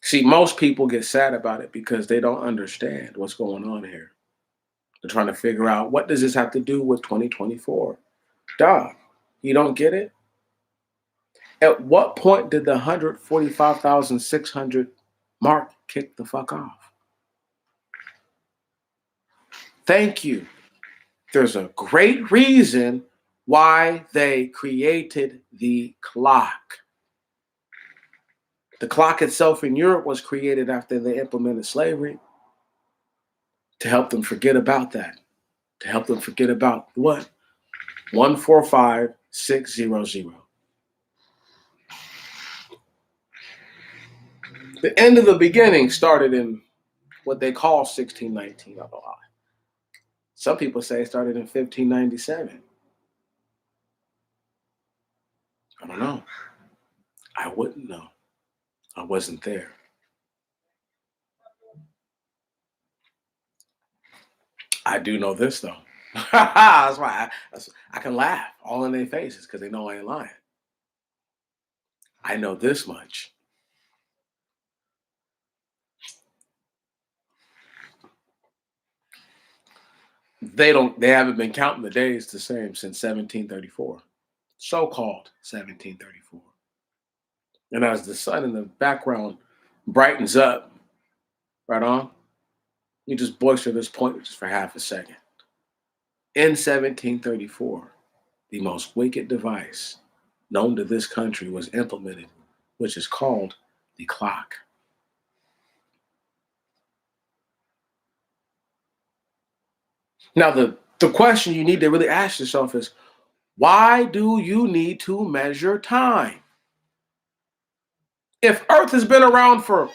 See, most people get sad about it because they don't understand what's going on here. They're trying to figure out, what does this have to do with 2024? Dog, you don't get it? At what point did the 145,600 mark kick the fuck off? Thank you. There's a great reason why they created the clock. The clock itself in Europe was created after they implemented slavery to help them forget about that. To help them forget about what? 145600. The end of the beginning started in what they call 1619, I don't know. Some people say it started in 1597. I don't know. I wouldn't know. I wasn't there. I do know this though. That's why I can laugh all in their faces because they know I ain't lying. I know this much. They haven't been counting the days the same since 1734. So-called 1734. And as the sun in the background brightens up, right on, you just boister this point just for half a second. In 1734, the most wicked device known to this country was implemented, which is called the clock. Now, the question you need to really ask yourself is, why do you need to measure time? If Earth has been around for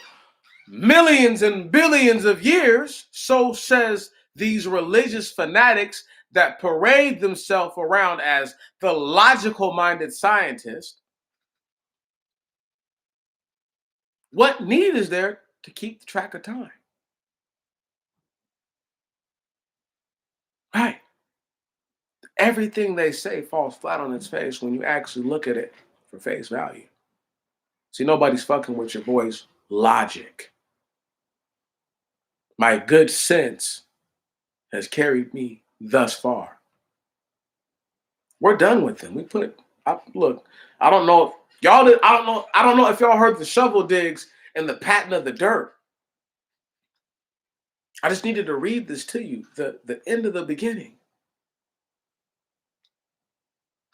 millions and billions of years, so says these religious fanatics that parade themselves around as the logical minded scientists, what need is there to keep track of time? Right. Everything they say falls flat on its face when you actually look at it for face value. See, nobody's fucking with your boy's logic. My good sense has carried me thus far. We're done with them. We put it. Look, I don't know if y'all did. I don't know. I don't know if y'all heard the shovel digs and the patting of the dirt. I just needed to read this to you. The end of the beginning.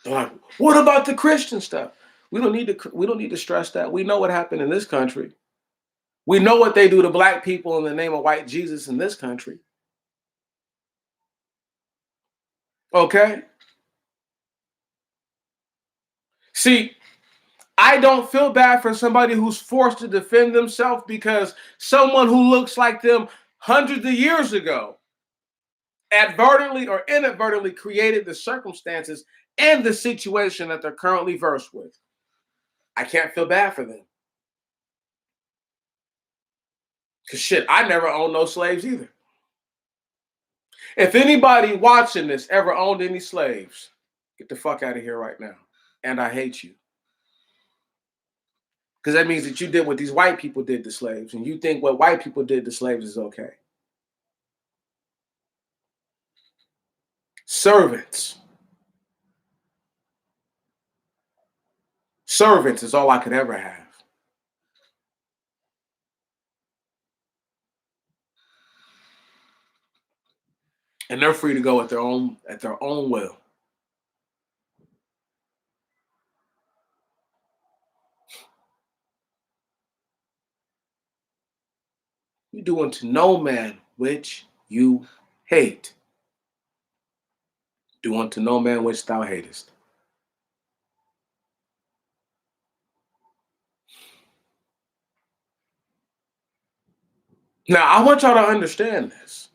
They're like, what about the Christian stuff? We don't need to. We don't need to stress that. We know what happened in this country. We know what they do to black people in the name of white Jesus in this country. Okay. See, I don't feel bad for somebody who's forced to defend themselves because someone who looks like them hundreds of years ago advertently or inadvertently created the circumstances and the situation that they're currently versed with. I can't feel bad for them. Because shit, I never owned no slaves either. If anybody watching this ever owned any slaves, get the fuck out of here right now. And I hate you. Because that means that you did what these white people did to slaves, and you think what white people did to slaves is okay. Servants. Servants is all I could ever have. And they're free to go at their own will. You do unto no man which you hate. Do unto no man which thou hatest. Now, I want y'all to understand this.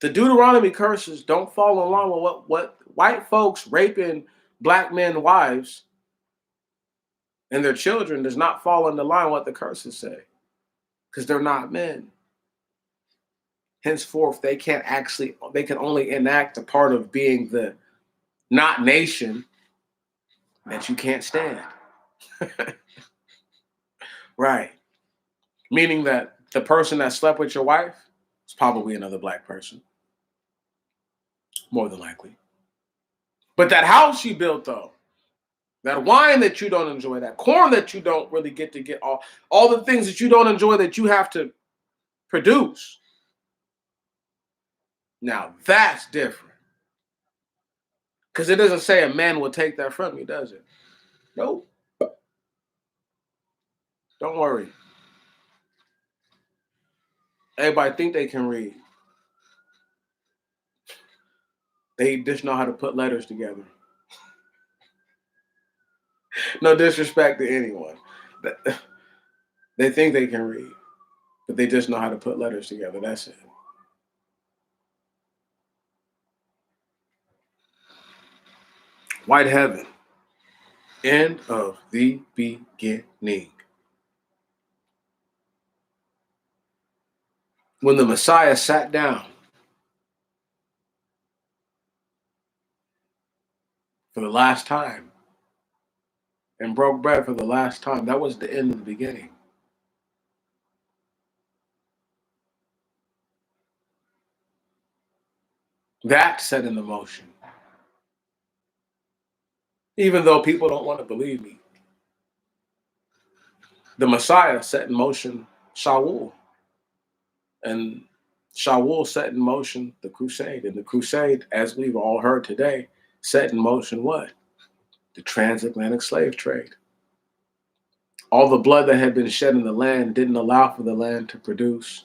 The Deuteronomy curses don't fall in line with what white folks raping black men wives and their children does not fall in the line what the curses say. Because they're not men. Henceforth, they can only enact a part of being the not nation that you can't stand. Right. Meaning that the person that slept with your wife is probably another black person. More than likely. But that house you built though, that wine that you don't enjoy, that corn that you don't really get to get, all the things that you don't enjoy that you have to produce. Now that's different. Because it doesn't say a man will take that from you, does it? Nope. Don't worry. Everybody think they can read. They just know how to put letters together. No disrespect to anyone. They think they can read, but they just know how to put letters together. That's it. White heaven. End of the beginning. When the Messiah sat down for the last time and broke bread for the last time, that was the end of the beginning. That set in the motion. Even though people don't want to believe me, the Messiah set in motion Shaul. And Shaul set in motion the crusade. And the crusade, as we've all heard today, set in motion what? The transatlantic slave trade. All the blood that had been shed in the land didn't allow for the land to produce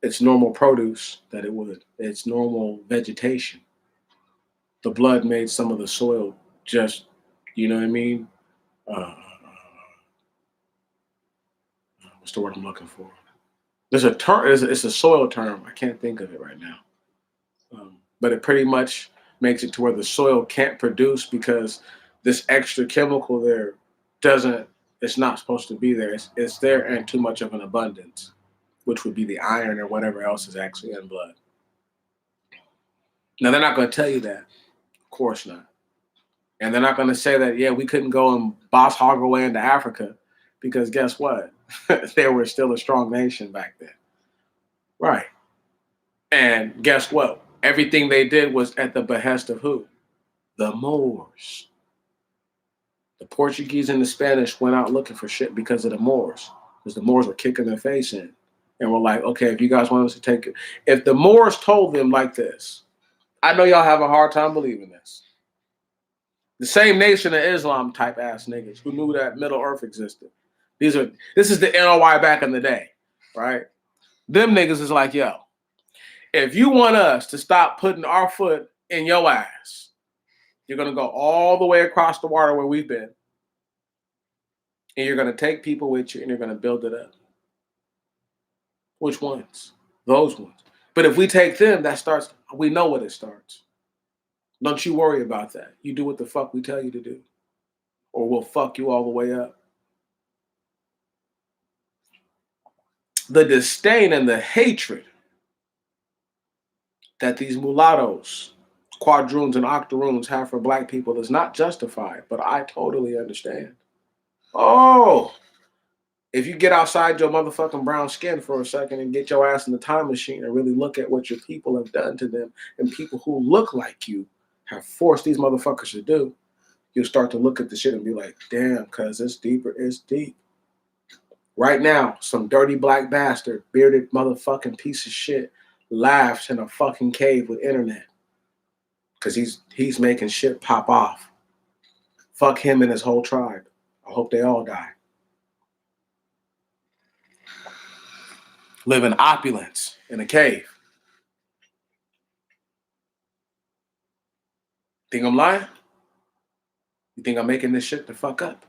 its normal produce that it would, its normal vegetation. The blood made some of the soil just, you know what I mean? What's the word I'm looking for? There's a term, it's a soil term. I can't think of it right now. But it pretty much makes it to where the soil can't produce because this extra chemical there doesn't, it's not supposed to be there. It's there in too much of an abundance, which would be the iron or whatever else is actually in blood. Now, they're not going to tell you that. Of course not. And they're not going to say that, yeah, we couldn't go and boss hog away into Africa because guess what? They were still a strong nation back then. Right. And guess what? Everything they did was at the behest of who? The Moors. The Portuguese and the Spanish went out looking for shit because of the Moors. Because the Moors were kicking their face in. And we're like, okay, if you guys want us to take it. If the Moors told them like this, I know y'all have a hard time believing this. The same Nation of Islam type ass niggas who knew that Middle Earth existed. This is the NOI back in the day, right? Them niggas is like, yo, if you want us to stop putting our foot in your ass, you're going to go all the way across the water where we've been. And you're going to take people with you and you're going to build it up. Which ones? Those ones. But if we take them, that starts, we know what it starts. Don't you worry about that. You do what the fuck we tell you to do. Or we'll fuck you all the way up. The disdain and the hatred that these mulattoes, quadroons and octoroons have for black people is not justified, but I totally understand. Oh, if you get outside your motherfucking brown skin for a second and get your ass in the time machine and really look at what your people have done to them and people who look like you have forced these motherfuckers to do, you'll start to look at the shit and be like, damn, cuz it's deeper, it's deep. Right now, some dirty black bastard, bearded motherfucking piece of shit laughs in a fucking cave with internet because he's making shit pop off. Fuck him and his whole tribe. I hope they all die. Live in opulence in a cave. Think I'm lying? You think I'm making this shit the fuck up?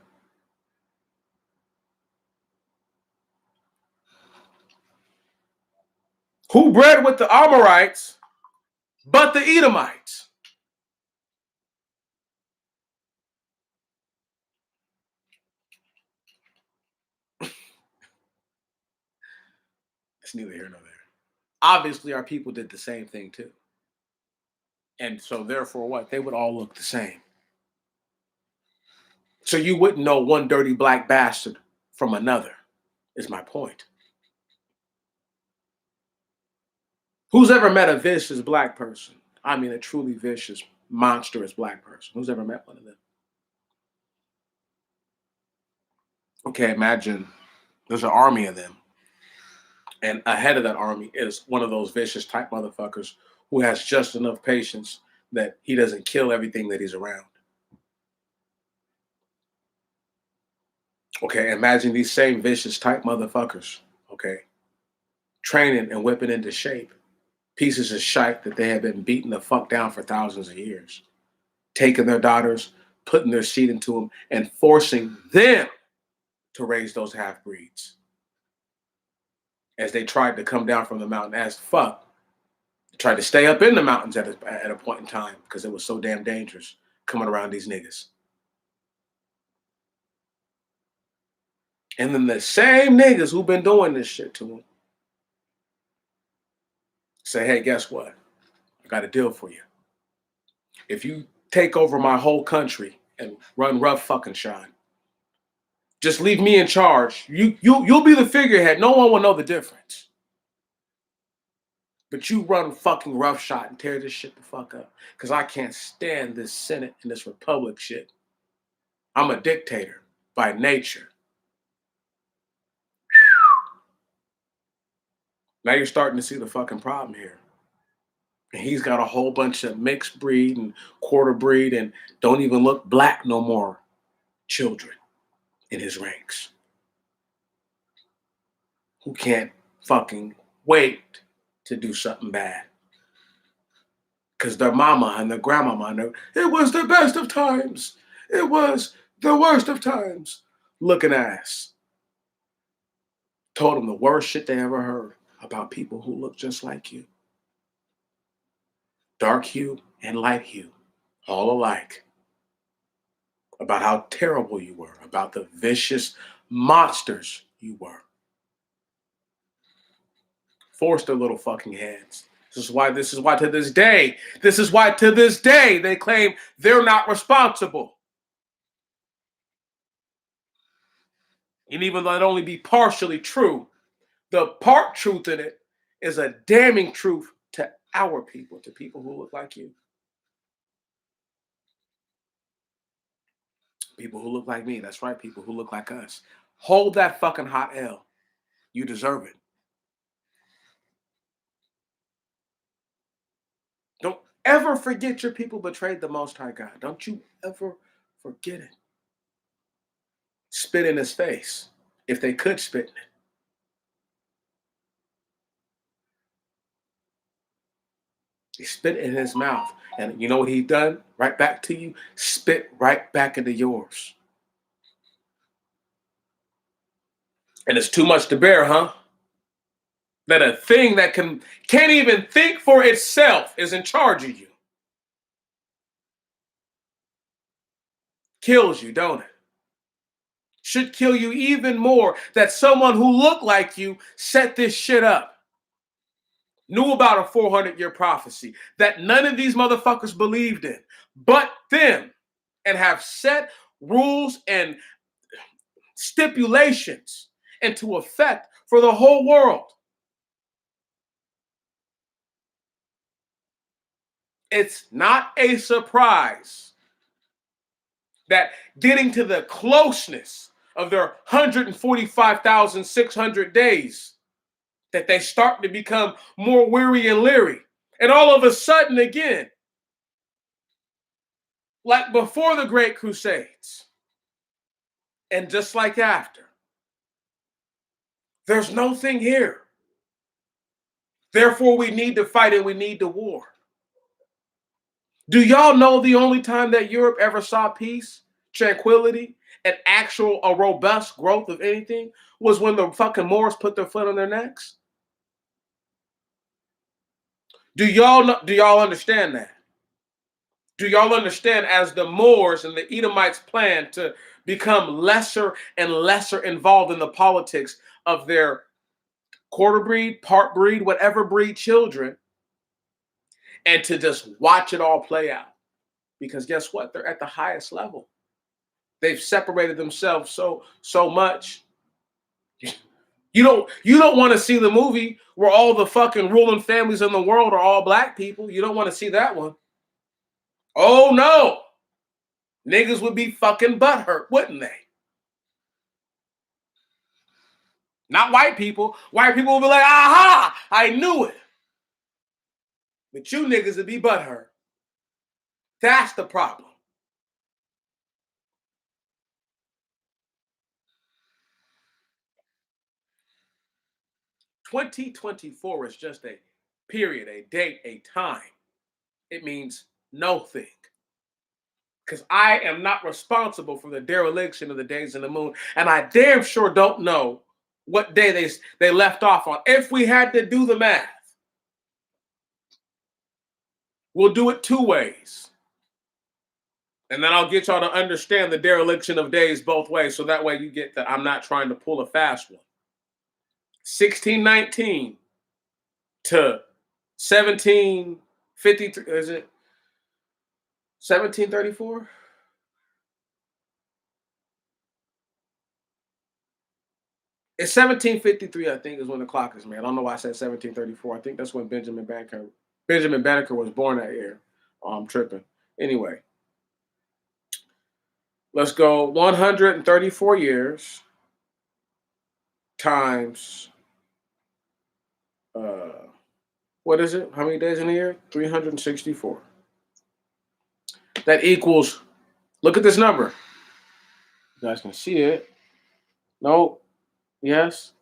Who bred with the Amorites but the Edomites? It's neither here nor there. Obviously, our people did the same thing too. And so therefore what? They would all look the same. So you wouldn't know one dirty black bastard from another, is my point. Who's ever met a vicious black person? I mean, a truly vicious, monstrous black person. Who's ever met one of them? Okay, imagine there's an army of them. And ahead of that army is one of those vicious type motherfuckers who has just enough patience that he doesn't kill everything that he's around. Okay, imagine these same vicious type motherfuckers, okay, training and whipping into shape pieces of shite that they have been beating the fuck down for thousands of years, taking their daughters, putting their seed into them, and forcing them to raise those half-breeds as they tried to come down from the mountain as fuck. Tried to stay up in the mountains at a point in time because it was so damn dangerous coming around these niggas. And then the same niggas who've been doing this shit to him say, hey, guess what? I got a deal for you. If you take over my whole country and run rough fucking shine, just leave me in charge. You'll be the figurehead. No one will know the difference. But you run fucking roughshod and tear this shit the fuck up. Because I can't stand this Senate and this Republic shit. I'm a dictator by nature. Now you're starting to see the fucking problem here. And he's got a whole bunch of mixed breed and quarter breed and don't even look black no more children in his ranks who can't fucking wait to do something bad. Because their mama and their grandmama know it was the best of times. It was the worst of times. Looking ass. Told them the worst shit they ever heard about people who look just like you. Dark hue and light hue, all alike. About how terrible you were, about the vicious monsters you were. Forced their little fucking hands. This is why to this day they claim they're not responsible. And even though it only be partially true, the part truth in it is a damning truth to our people, to people who look like you. People who look like me, that's right, people who look like us. Hold that fucking hot L. You deserve it. Don't ever forget your people betrayed the Most High God. Don't you ever forget it. Spit in his face, if they could spit in it. He spit in his mouth. And you know what he done? Right back to you. Spit right back into yours. And it's too much to bear, huh? That a thing that can't even think for itself is in charge of you. Kills you, don't it? Should kill you even more that someone who looked like you set this shit up. Knew about a 400-year prophecy that none of these motherfuckers believed in but them, and have set rules and stipulations into effect for the whole world. It's not a surprise that getting to the closeness of their 145,600 days that they start to become more weary and leery. And all of a sudden again, like before the Great Crusades, and just like after, there's no thing here. Therefore, we need to fight and we need to war. Do y'all know the only time that Europe ever saw peace, tranquility, and a robust growth of anything was when the fucking Moors put their foot on their necks? Do y'all understand that? Do y'all understand as the Moors and the Edomites plan to become lesser and lesser involved in the politics of their quarter breed, part breed, whatever breed children, and to just watch it all play out? Because guess what? They're at the highest level. They've separated themselves so much. You don't want to see the movie where all the fucking ruling families in the world are all black people. You don't want to see that one. Oh no. Niggas would be fucking butthurt, wouldn't they? Not white people. White people would be like, aha, I knew it. But you niggas would be butthurt. That's the problem. $2024 is just a period, a date, a time. It means nothing. Because I am not responsible for the dereliction of the days in the moon. And I damn sure don't know what day they left off on. If we had to do the math, We'll do it two ways. And then I'll get y'all to understand the dereliction of days both ways. So that way you get that I'm not trying to pull a fast one. 1619 to 1753. Is it 1734? It's 1753, I think, is when the clock is made. I don't know why I said 1734. I think that's when Benjamin Banneker was born that year. Oh, I'm tripping. Anyway, let's go 134 years times, what is it? How many days in a year? 364. That equals, look at this number. You guys can see it. No. Yes.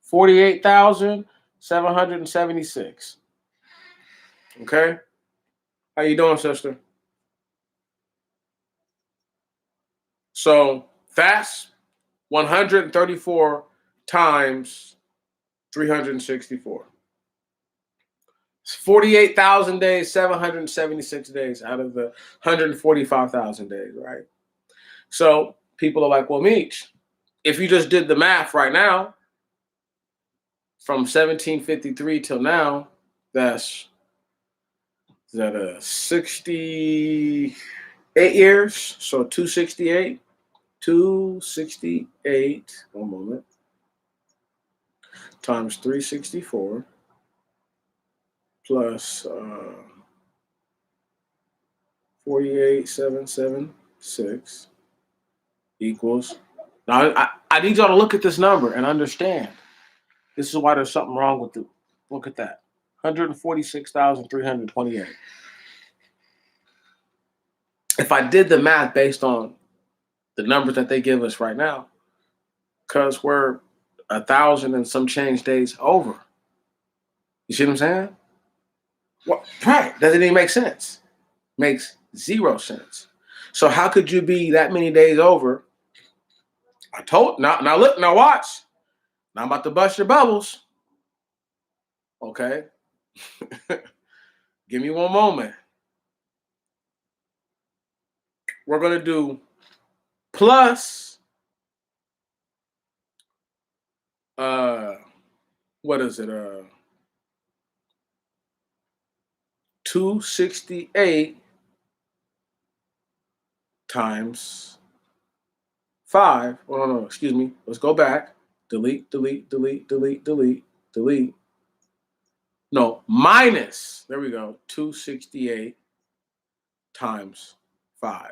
48,776. Okay. How you doing, sister? So that's 134 times 364. It's 48,000 days, 776 days out of the 145,000 days, right? So people are like, well, Meech, if you just did the math right now, from 1753 till now, that's 68 years. So 268. 268, one moment, times 364 plus 48,776 equals. Now, I need y'all to look at this number and understand. This is why there's something wrong with it. Look at that. 146,328. If I did the math based on the numbers that they give us right now, because we're 1,000 and some change days over. You see what I'm saying? Well, right. Doesn't even make sense. Makes zero sense. So how could you be that many days over? I told now look, now watch. Now I'm about to bust your bubbles. Okay. Give me one moment. We're gonna do plus what is it? 268 times 5. Oh no, excuse me. Let's go back. Delete, delete, delete, delete, delete, delete. No, minus. There we go. 268 times 5.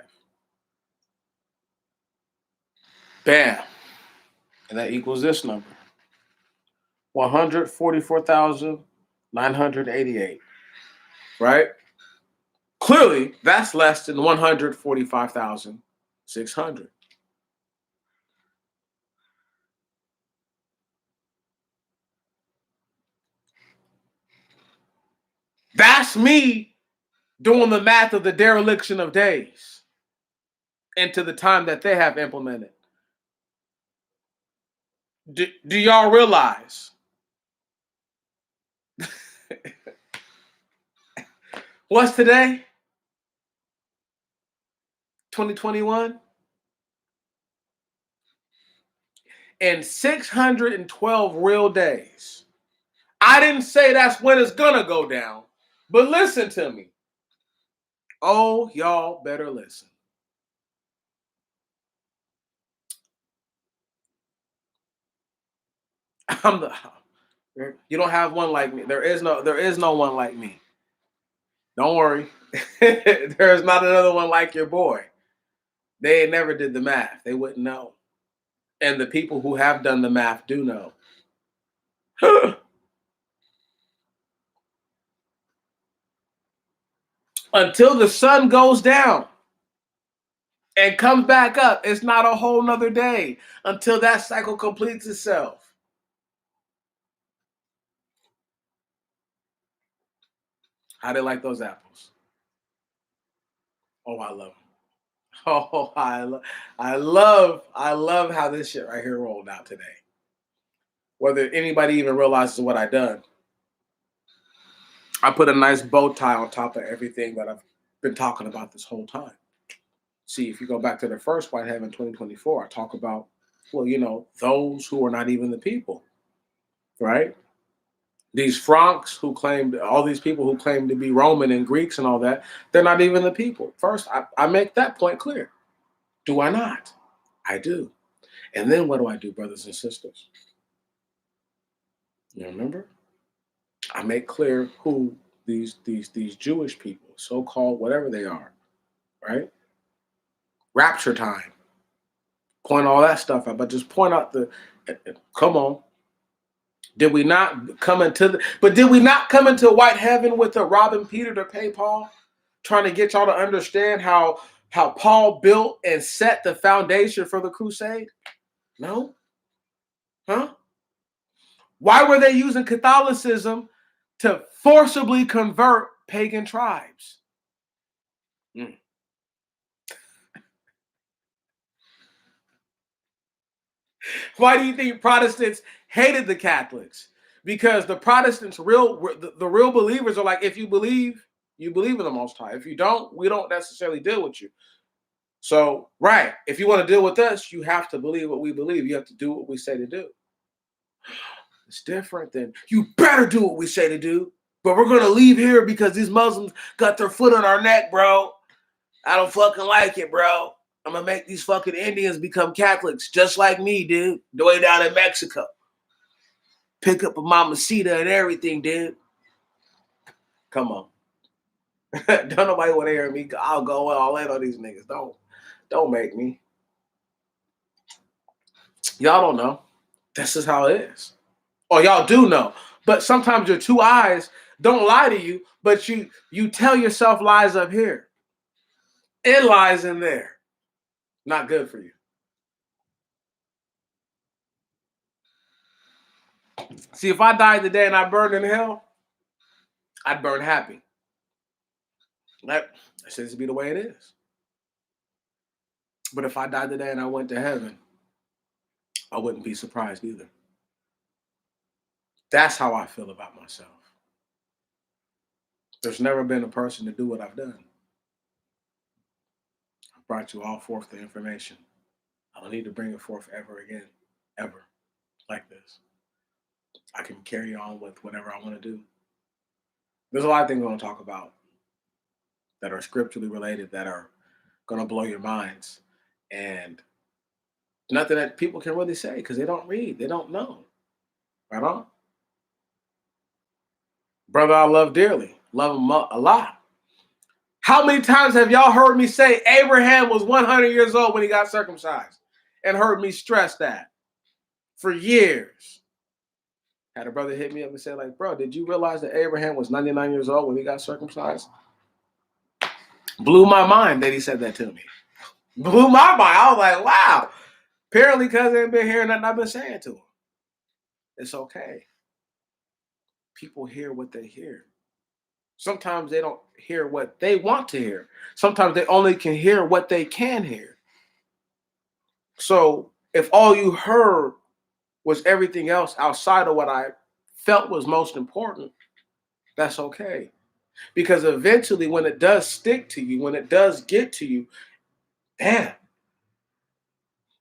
Bam. And that equals this number. 144,988. Right? Clearly, that's less than 145,600. That's me doing the math of the dereliction of days into the time that they have implemented. Do y'all realize? What's today? 2021? In 612 real days. I didn't say that's when it's gonna go down, but listen to me. Oh, y'all better listen. You don't have one like me. There is no one like me. Don't worry. There's not another one like your boy. They never did the math. They wouldn't know. And the people who have done the math do know. Until the sun goes down and comes back up, it's not a whole nother day until that cycle completes itself. How they like those apples? Oh, I love them. Oh, I love how this shit right here rolled out today. Whether anybody even realizes what I done. I put a nice bow tie on top of everything that I've been talking about this whole time. See, if you go back to the first White Heaven 2024, I talk about, well, those who are not even the people, right? These Franks who claimed, all these people who claim to be Roman and Greeks and all that, they're not even the people. First, I make that point clear. Do I not? I do. And then what do I do, brothers and sisters? You remember? I make clear who these Jewish people, so-called whatever they are, right? Rapture time. Point all that stuff out, but just point out come on. Did we not come into White Heaven with a robbing Peter to pay Paul? Trying to get y'all to understand how Paul built and set the foundation for the crusade? No? Huh? Why were they using Catholicism to forcibly convert pagan tribes? Why do you think Protestants hated the Catholics? Because the Protestants, the real believers are like, if you believe, you believe in the Most High. If you don't, we don't necessarily deal with you. So, right, if you want to deal with us, you have to believe what we believe. You have to do what we say to do. It's different than, you better do what we say to do, but we're going to leave here because these Muslims got their foot on our neck, bro. I don't fucking like it, bro. I'm going to make these fucking Indians become Catholics just like me, dude. The way down in Mexico. Pick up a mamacita and everything, dude. Come on. Don't nobody want to hear me. I'll go all in on these niggas. Don't make me. Y'all don't know. This is how it is. Or y'all do know. But sometimes your two eyes don't lie to you, but you tell yourself lies up here. It lies in there. Not good for you. See, if I died today and I burned in hell, I'd burn happy. That seems to be the way it is. But if I died today and I went to heaven, I wouldn't be surprised either. That's how I feel about myself. There's never been a person to do what I've done. I brought you all forth the information. I don't need to bring it forth ever again, ever, like this. I can carry on with whatever I want to do. There's a lot of things I want to talk about that are scripturally related that are going to blow your minds. And nothing that people can really say because they don't read. They don't know. Right on? Brother, I love dearly. Love him a lot. How many times have y'all heard me say Abraham was 100 years old when he got circumcised? And heard me stress that for years. Had a brother hit me up and say, like, bro, did you realize that Abraham was 99 years old when he got circumcised? Blew my mind that he said that to me. Blew my mind. I was like, wow. Apparently, because they ain't been hearing nothing I've been saying to him. It's okay. People hear what they hear. Sometimes they don't hear what they want to hear. Sometimes they only can hear what they can hear. So if all you heard was everything else outside of what I felt was most important, that's okay. Because eventually when it does stick to you, when it does get to you, damn.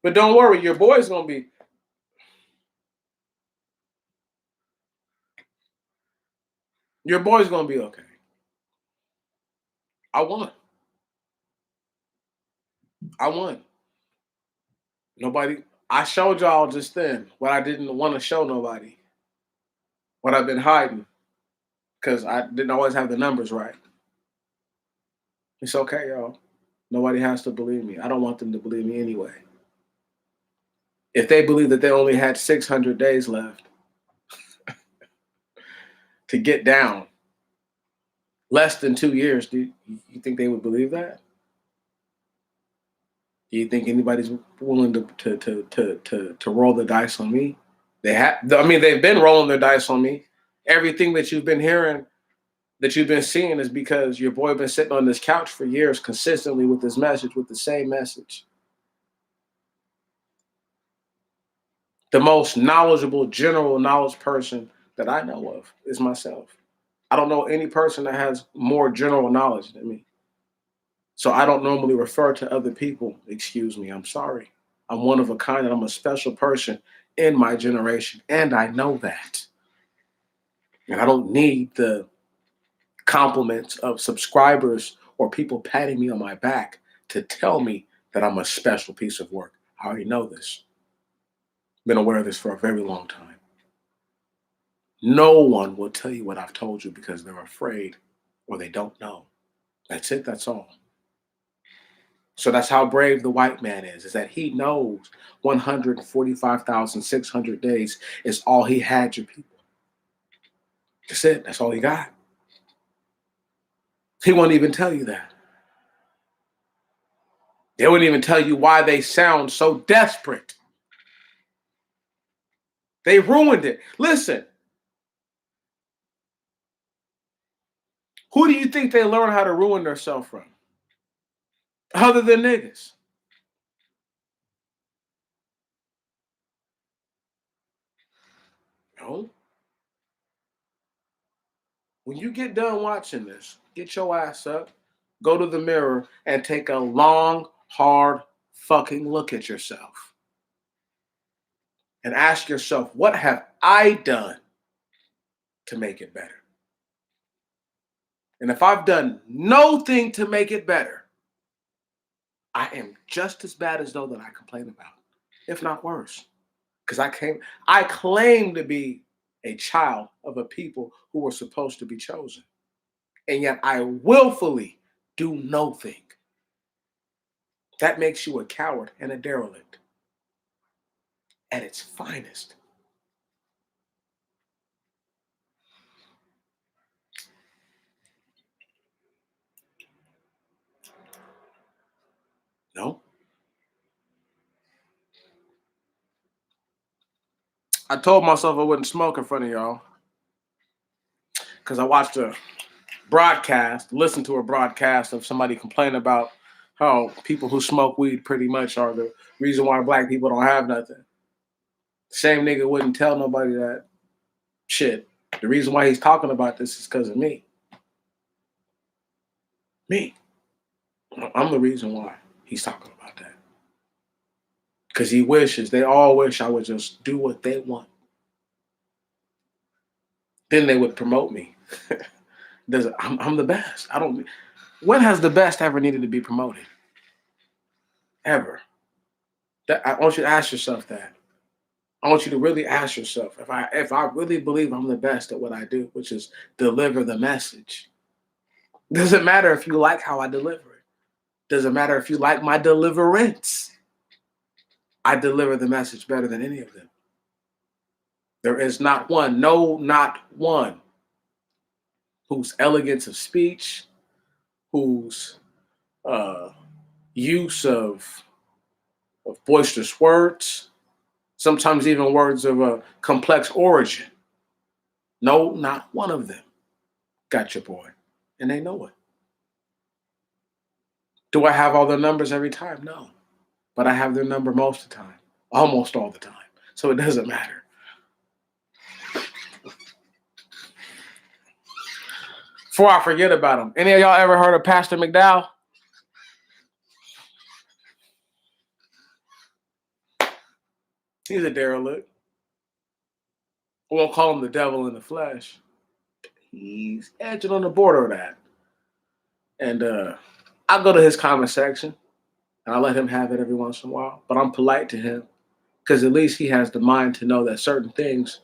But don't worry, your boy's going to be. Your boy's going to be okay. I won. Nobody, I showed y'all just then what I didn't want to show nobody. What I've been hiding. Because I didn't always have the numbers right. It's okay, y'all. Nobody has to believe me. I don't want them to believe me anyway. If they believe that they only had 600 days left to get down, less than 2 years, do you think they would believe that? Do you think anybody's willing to roll the dice on me? They've been rolling their dice on me. Everything that you've been hearing, that you've been seeing, is because your boy been sitting on this couch for years consistently with this message, with the same message. The most knowledgeable, general knowledge person that I know of is myself. I don't know any person that has more general knowledge than me. So I don't normally refer to other people. Excuse me, I'm sorry. I'm one of a kind and I'm a special person in my generation. And I know that. And I don't need the compliments of subscribers or people patting me on my back to tell me that I'm a special piece of work. I already know this. Been aware of this for a very long time. No one will tell you what I've told you because they're afraid or they don't know. That's it, that's all. So that's how brave the white man is that he knows 145,600 days is all he had, your people. That's it, that's all he got. He won't even tell you that. They wouldn't even tell you why they sound so desperate. They ruined it. Listen, who do you think they learn how to ruin themselves from? Other than niggas. No. When you get done watching this, get your ass up, go to the mirror, and take a long, hard fucking look at yourself. And ask yourself, what have I done to make it better? And if I've done no thing to make it better, I am just as bad as though that I complain about, if not worse. Because I claim to be a child of a people who were supposed to be chosen. And yet I willfully do nothing. That makes you a coward and a derelict at its finest. No? I told myself I wouldn't smoke in front of y'all because I watched a broadcast, listened to a broadcast of somebody complaining about how people who smoke weed pretty much are the reason why black people don't have nothing. Same nigga wouldn't tell nobody that shit. The reason why he's talking about this is because of me. Me. I'm the reason why he's talking about that. Because he wishes, they all wish I would just do what they want. Then they would promote me. I'm the best. When has the best ever needed to be promoted? Ever. I want you to ask yourself that. I want you to really ask yourself if I really believe I'm the best at what I do, which is deliver the message. Doesn't matter if you like how I deliver it. Doesn't matter if you like my deliverance. I deliver the message better than any of them. There is not one, no, not one, whose elegance of speech, whose use of boisterous words, sometimes even words of a complex origin. No, not one of them got your boy, and they know it. Do I have all their numbers every time? No, but I have their number most of the time, almost all the time, so it doesn't matter. Before I forget about him, any of y'all ever heard of Pastor McDowell? He's a derelict. I won't call him the devil in the flesh. He's edging on the border of that. And I go to his comment section and I let him have it every once in a while. But I'm polite to him because at least he has the mind to know that certain things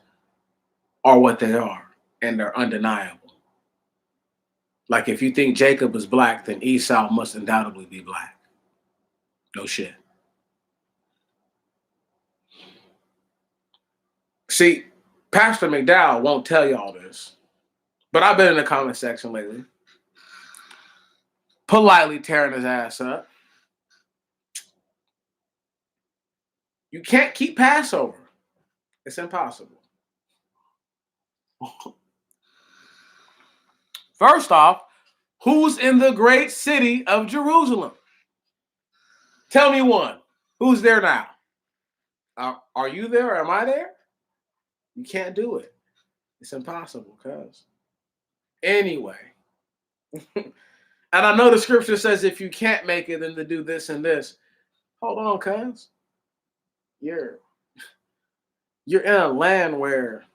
are what they are and they're undeniable. Like if you think Jacob is black, then Esau must undoubtedly be black. No shit. See, Pastor McDowell won't tell y'all this, but I've been in the comment section lately, politely tearing his ass up. You can't keep Passover. It's impossible. First off, who's in the great city of Jerusalem? Tell me one. Who's there now? Are you there or am I there? You can't do it. It's impossible, cuz. anyway. And I know the scripture says if you can't make it, then to do this and this. Hold on, cuz. You're in a land where,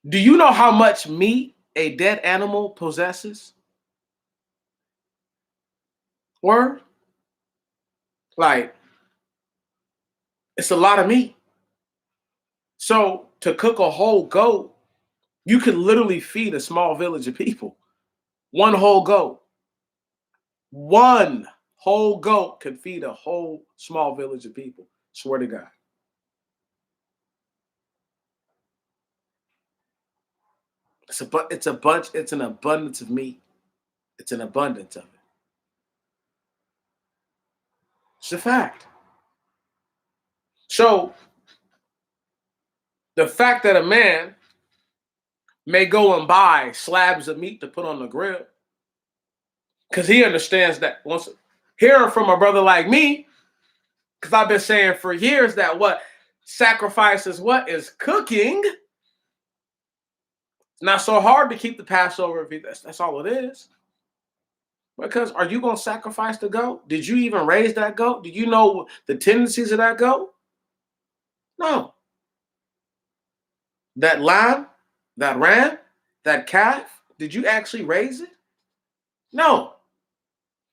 do you know how much meat a dead animal possesses? Word? Like, it's a lot of meat. So to cook a whole goat, you could literally feed a small village of people. One whole goat. One whole goat could feed a whole small village of people. Swear to God. It's an abundance of meat. It's an abundance of it. It's a fact. So the fact that a man may go and buy slabs of meat to put on the grill, because he understands that once hearing from a brother like me, because I've been saying for years that what sacrifices what is cooking. It's not so hard to keep the Passover. That's all it is. Because are you going to sacrifice the goat? Did you even raise that goat? Do you know the tendencies of that goat? No. That lamb, that ram, that calf, did you actually raise it? No.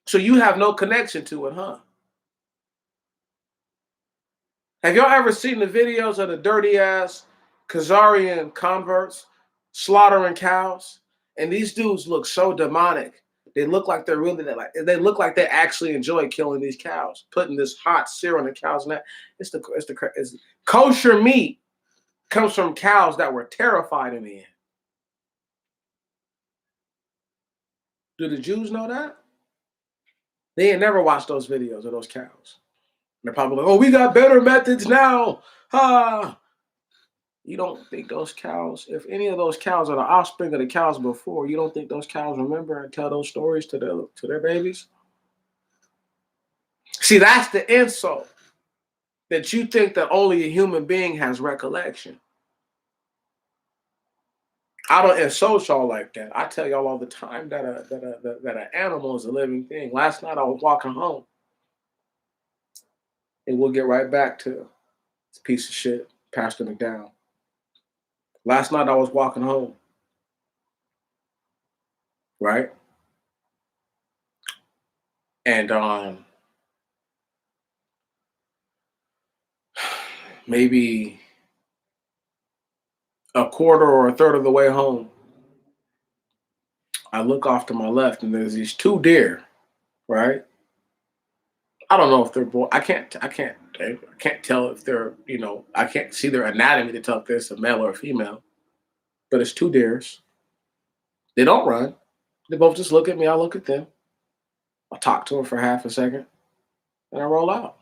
So you have no connection to it, huh? Have y'all ever seen the videos of the dirty ass Khazarian converts slaughtering cows? And these dudes look so demonic. They look like they're really like they look like they actually enjoy killing these cows, putting this hot sear on the cow's neck. It's kosher meat comes from cows that were terrified in the end. Do the Jews know that? They ain't never watched those videos of those cows. They're probably like, oh, we got better methods now. Ah. You don't think those cows, if any of those cows are the offspring of the cows before, you don't think those cows remember and tell those stories to their babies? See, that's the insult. That you think that only a human being has recollection. I don't insult y'all like that. I tell y'all all the time that an animal is a living thing. Last night I was walking home, and we'll get right back to this piece of shit, Pastor McDowell. Last night I was walking home, right? And maybe a quarter or a third of the way home, I look off to my left and there's these two deer, right? I don't know if they're boy. I can't tell if they're, I can't see their anatomy to tell if there's a male or a female. But it's two deers. They don't run. They both just look at me. I look at them. I talk to them for half a second, and I roll out.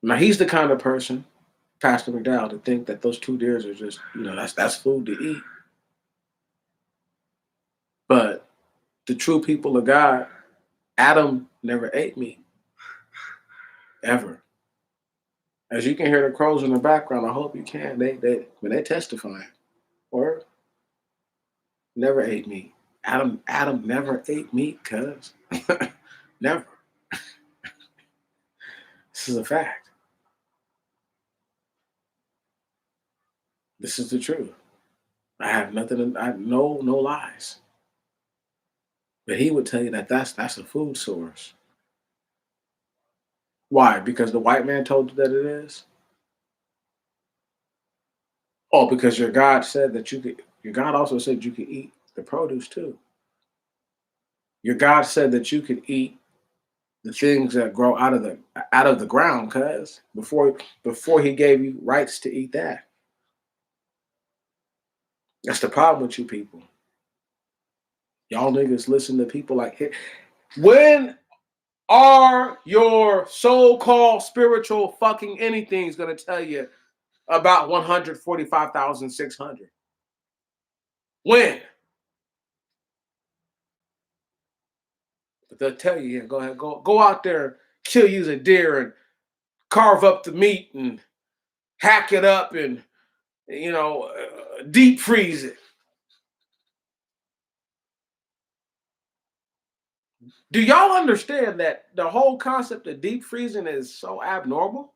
Now he's the kind of person, Pastor McDowell, to think that those two deers are just, that's food to eat. But the true people of God, Adam never ate meat. Ever. As you can hear the crows in the background, I hope you can. When they testifying, or never ate meat. Adam never ate meat, cuz. Never. This is a fact. This is the truth. I have nothing. No lies. But he would tell you that that's a food source. Why? Because the white man told you that it is? Oh, because your God said that you could, your God also said you could eat the produce too. Your God said that you could eat the things that grow out of the ground, cuz before he gave you rights to eat that. That's the problem with you people. Y'all niggas listen to people like, when are your so-called spiritual fucking anything's gonna tell you about 145,600? When? But they'll tell you, yeah, go ahead, go out there, kill you a deer and carve up the meat and hack it up and deep freeze it. Do y'all understand that the whole concept of deep freezing is so abnormal?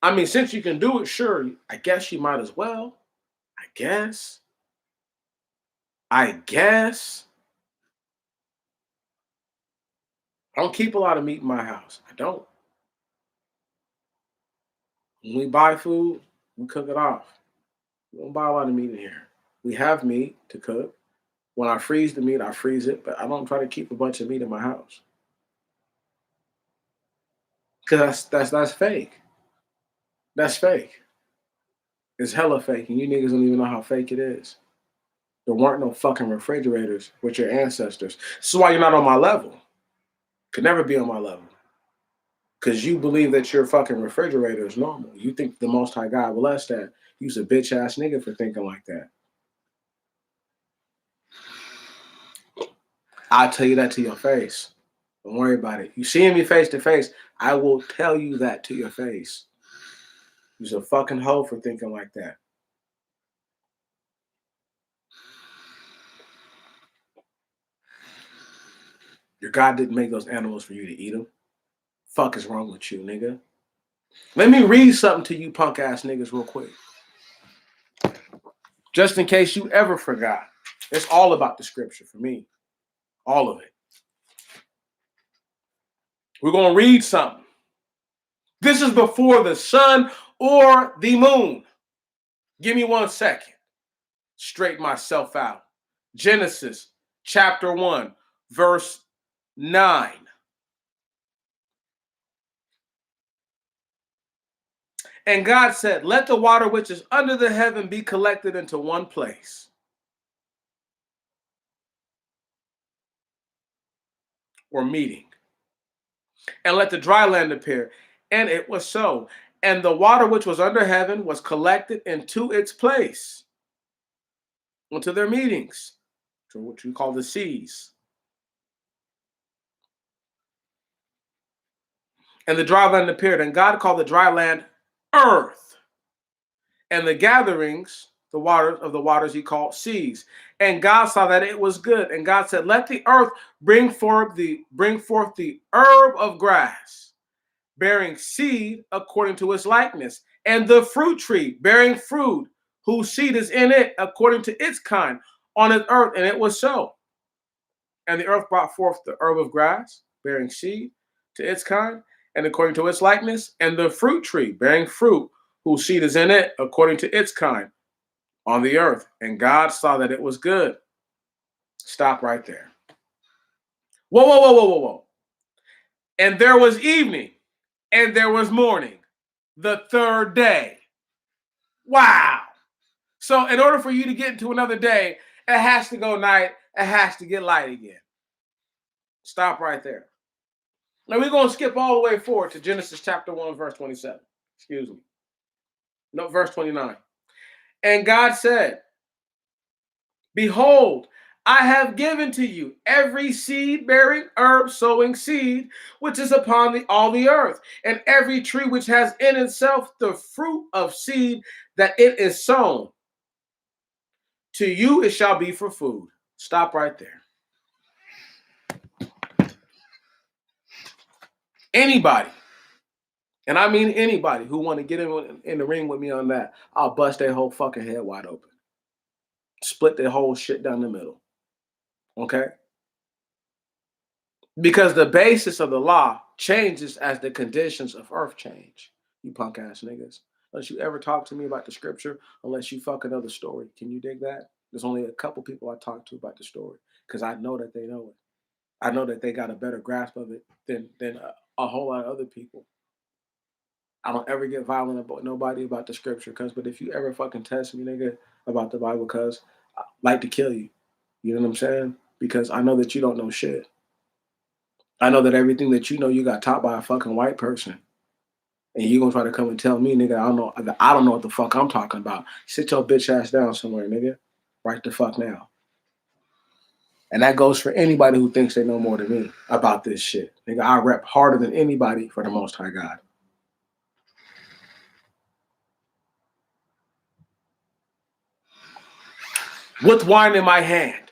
I mean, since you can do it, sure, I guess you might as well. I guess. I don't keep a lot of meat in my house. I don't. When we buy food, we cook it off. We don't buy a lot of meat in here. We have meat to cook. When I freeze the meat, I freeze it, but I don't try to keep a bunch of meat in my house. Because that's fake. That's fake. It's hella fake, and you niggas don't even know how fake it is. There weren't no fucking refrigerators with your ancestors. This is why you're not on my level. Could never be on my level. Because you believe that your fucking refrigerator is normal. You think the Most High God blessed that. You's a bitch ass nigga for thinking like that. I'll tell you that to your face. Don't worry about it. You seeing me face to face, I will tell you that to your face. You's a fucking hoe for thinking like that. Your God didn't make those animals for you to eat them. Fuck is wrong with you, nigga? Let me read something to you punk ass niggas real quick. Just in case you ever forgot. It's all about the scripture for me. All of it. We're going to read something. This is before the sun or the moon. Give me 1 second. Straighten myself out. Genesis chapter 1, verse 9. And God said, let the water which is under the heaven be collected into one place. Or meeting. And let the dry land appear. And it was so. And the water which was under heaven was collected into its place. Into their meetings. To what you call the seas. And the dry land appeared. And God called the dry land earth. And the gatherings, the waters of the waters he called seas. And God saw that it was good. And God said, let the earth bring forth the herb of grass, bearing seed according to its likeness, and the fruit tree bearing fruit, whose seed is in it according to its kind on its earth. And it was so. And the earth brought forth the herb of grass, bearing seed to its kind, and according to its likeness, and the fruit tree bearing fruit, whose seed is in it according to its kind on the earth. And God saw that it was good. Stop right there. Whoa, whoa, whoa, whoa, whoa, whoa. And there was evening, and there was morning, the third day. Wow. So in order for you to get into another day, it has to go night, it has to get light again. Stop right there. Now we're going to skip all the way forward to Genesis chapter 1, verse 27. Excuse me. No, verse 29. And God said, behold, I have given to you every seed-bearing herb sowing seed, which is upon all the earth, and every tree which has in itself the fruit of seed that it is sown. To you it shall be for food. Stop right there. Anybody, and I mean anybody who want to get in the ring with me on that, I'll bust their whole fucking head wide open. Split their whole shit down the middle. Okay? Because the basis of the law changes as the conditions of earth change. You punk ass niggas. Unless you ever talk to me about the scripture, unless you fucking know the story. Can you dig that? There's only a couple people I talk to about the story because I know that they know it. I know that they got a better grasp of it than a whole lot of other people. I don't ever get violent about nobody about the scripture, but if you ever fucking test me, nigga, about the Bible, I like to kill you. You know what I'm saying? Because I know that you don't know shit. I know that everything that you know, you got taught by a fucking white person. And you gonna try to come and tell me, nigga, I don't know what the fuck I'm talking about. Sit your bitch ass down somewhere, nigga. Right the fuck now. And that goes for anybody who thinks they know more than me about this shit. Nigga, I rep harder than anybody for the Most High God. with wine in my hand.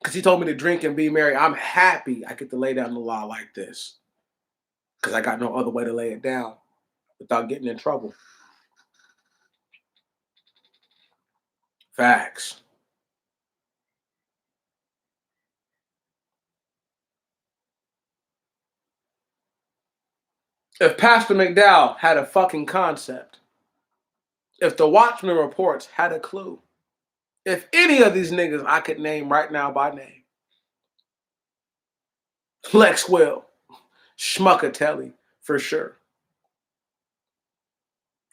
Because he told me to drink and be merry. I'm happy I get to lay down the law like this. Because I got no other way to lay it down without getting in trouble. Facts. If Pastor McDowell had a fucking concept, if the Watchmen reports had a clue, if any of these niggas I could name right now by name, Lex Will, Schmuckatelli, for sure.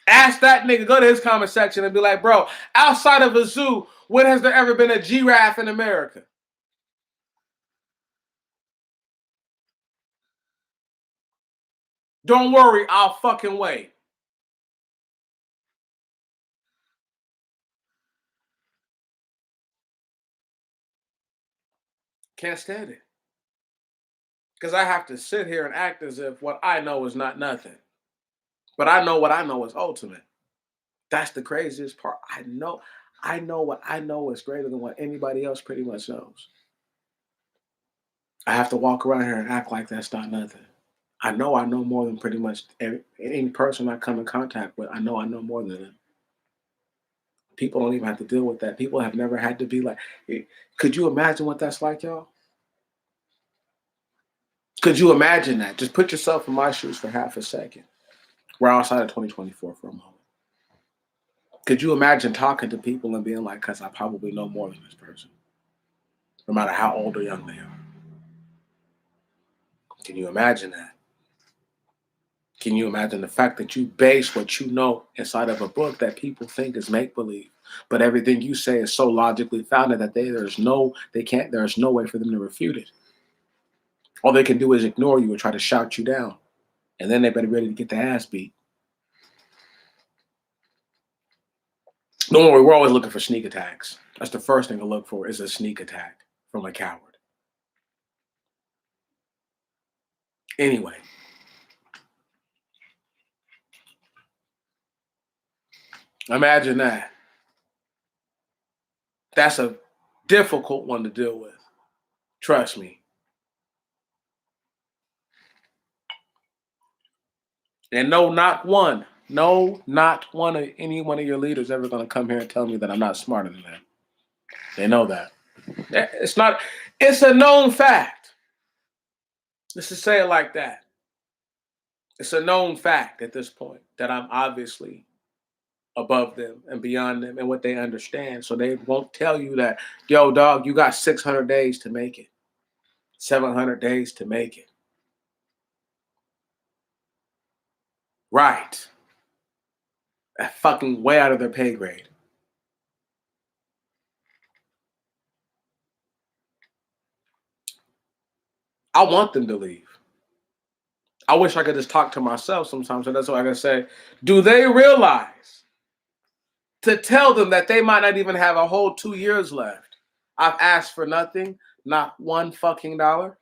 Ask that nigga, go to his comment section and be like, bro, outside of a zoo, when has there ever been a giraffe in America? Don't worry, I'll fucking wait. Can't stand it. Because I have to sit here and act as if what I know is not nothing. But I know what I know is ultimate. That's the craziest part. I know what I know is greater than what anybody else pretty much knows. I have to walk around here and act like that's not nothing. I know more than pretty much any person I come in contact with. I know more than them. People don't even have to deal with that. People have never had to be like, could you imagine what that's like, y'all? Could you imagine that? Just put yourself in my shoes for half a second. We're outside of 2024 for a moment. Could you imagine talking to people and being like, because I probably know more than this person, no matter how old or young they are? Can you imagine that? Can you imagine the fact that you base what you know inside of a book that people think is make-believe, but everything you say is so logically founded that there's no way for them to refute it. All they can do is ignore you and try to shout you down. And then they better be ready to get their ass beat. Don't worry, we're always looking for sneak attacks. That's the first thing to look for, is a sneak attack from a coward. Anyway. Imagine that. That's a difficult one to deal with. Trust me. And no, not one of any one of your leaders ever going to come here and tell me that I'm not smarter than them. They know that. It's a known fact. Let's just say it like that. It's a known fact at this point that I'm obviously above them and beyond them and what they understand. So they won't tell you that, yo, dog, you got 600 days to make it, 700 days to make it. Right. That fucking way out of their pay grade. I want them to leave. I wish I could just talk to myself sometimes. So that's why I gotta say, do they realize to tell them that they might not even have a whole 2 years left? I've asked for nothing, not one fucking dollar.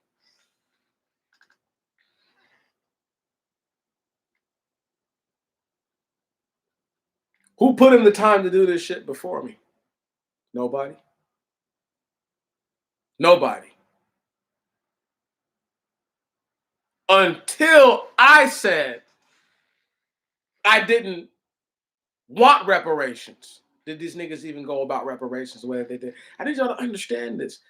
Who put in the time to do this shit before me? Nobody. Nobody. Until I said I didn't want reparations, did these niggas even go about reparations the way that they did? I need y'all to understand this.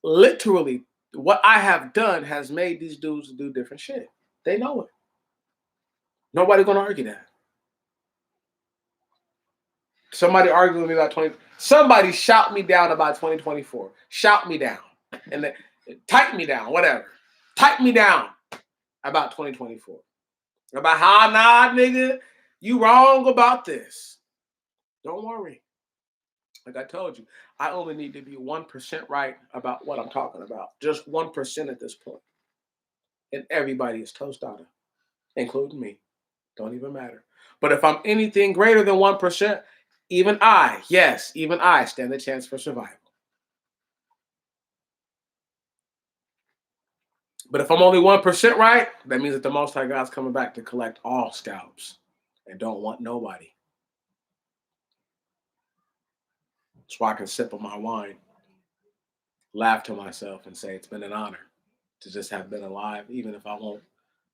Literally, what I have done has made these dudes do different shit. They know it. Nobody's gonna argue that. Somebody arguing with me about 20. Somebody shout me down about 2024. Shout me down. And then type me down, whatever. Type me down about 2024. About how, nah, nigga, you wrong about this. Don't worry. Like I told you, I only need to be 1% right about what I'm talking about. Just 1% at this point. And everybody is toast out, including me. Don't even matter. But if I'm anything greater than 1%, even I stand a chance for survival. But if I'm only 1% right, that means that the Most High God's coming back to collect all scalps and don't want nobody. That's why I can sip on my wine, laugh to myself, and say it's been an honor to just have been alive, even if I won't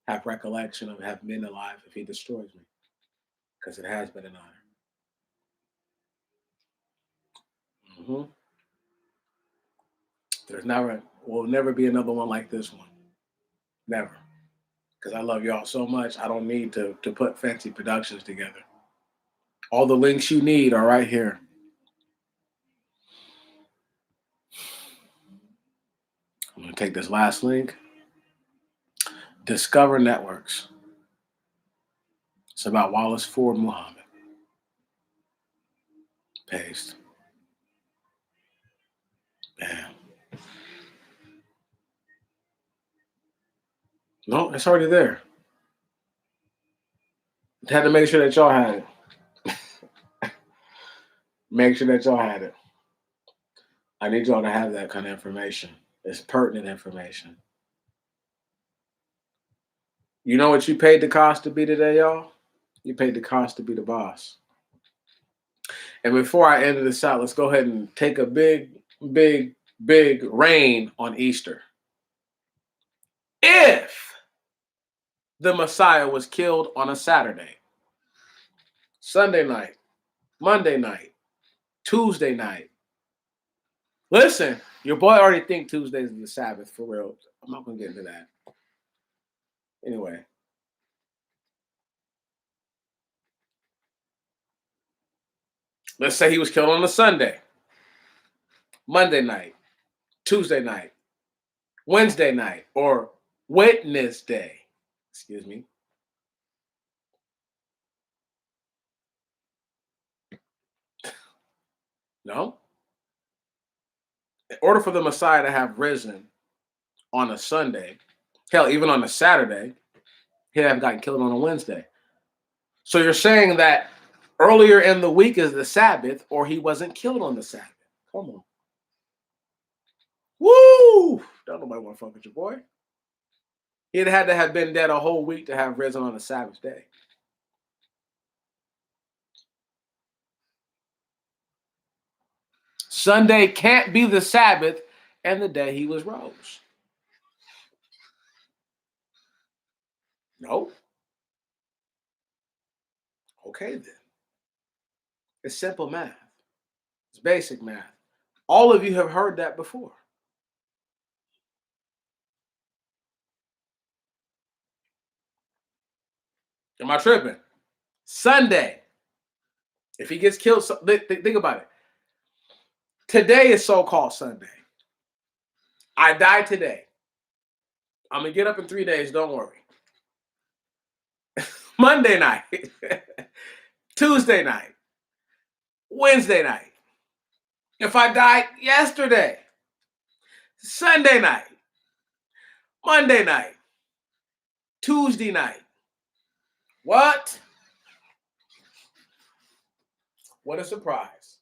have recollection of having been alive if he destroys me, because it has been an honor. Hmm. There's never, will never be another one like this one. Never. Because I love y'all so much, I don't need to put fancy productions together. All the links you need are right here. I'm going to take this last link. Discover Networks. It's about Wallace Ford Muhammad. Paste. Bam. No, it's already there. Had to make sure that y'all had it. Make sure that y'all had it. I need y'all to have that kind of information. It's pertinent information. You know what you paid the cost to be today, y'all? You paid the cost to be the boss. And before I end this out, let's go ahead and take a big, big, big rain on Easter. If the Messiah was killed on a Saturday, Sunday night, Monday night, Tuesday night. Listen, your boy already think Tuesdays is the Sabbath for real. I'm not gonna get into that. Anyway. Let's say he was killed on a Sunday, Monday night, Tuesday night, Wednesday night, or Wednesday. Excuse me. No. In order for the Messiah to have risen on a Sunday, hell, even on a Saturday, he'd have gotten killed on a Wednesday. So you're saying that earlier in the week is the Sabbath, or he wasn't killed on the Sabbath. Come on. Woo! Don't nobody want to fuck with your boy. He'd had to have been dead a whole week to have risen on the Sabbath day. Sunday can't be the Sabbath and the day he was rose. No. Okay, then. It's simple math. It's basic math. All of you have heard that before. Am I tripping? Sunday. If he gets killed, think about it. Today is so-called Sunday. I die today. I'm going to get up in 3 days. Don't worry. Monday night. Tuesday night. Wednesday night. If I died yesterday. Sunday night. Monday night. Tuesday night. What? What a surprise.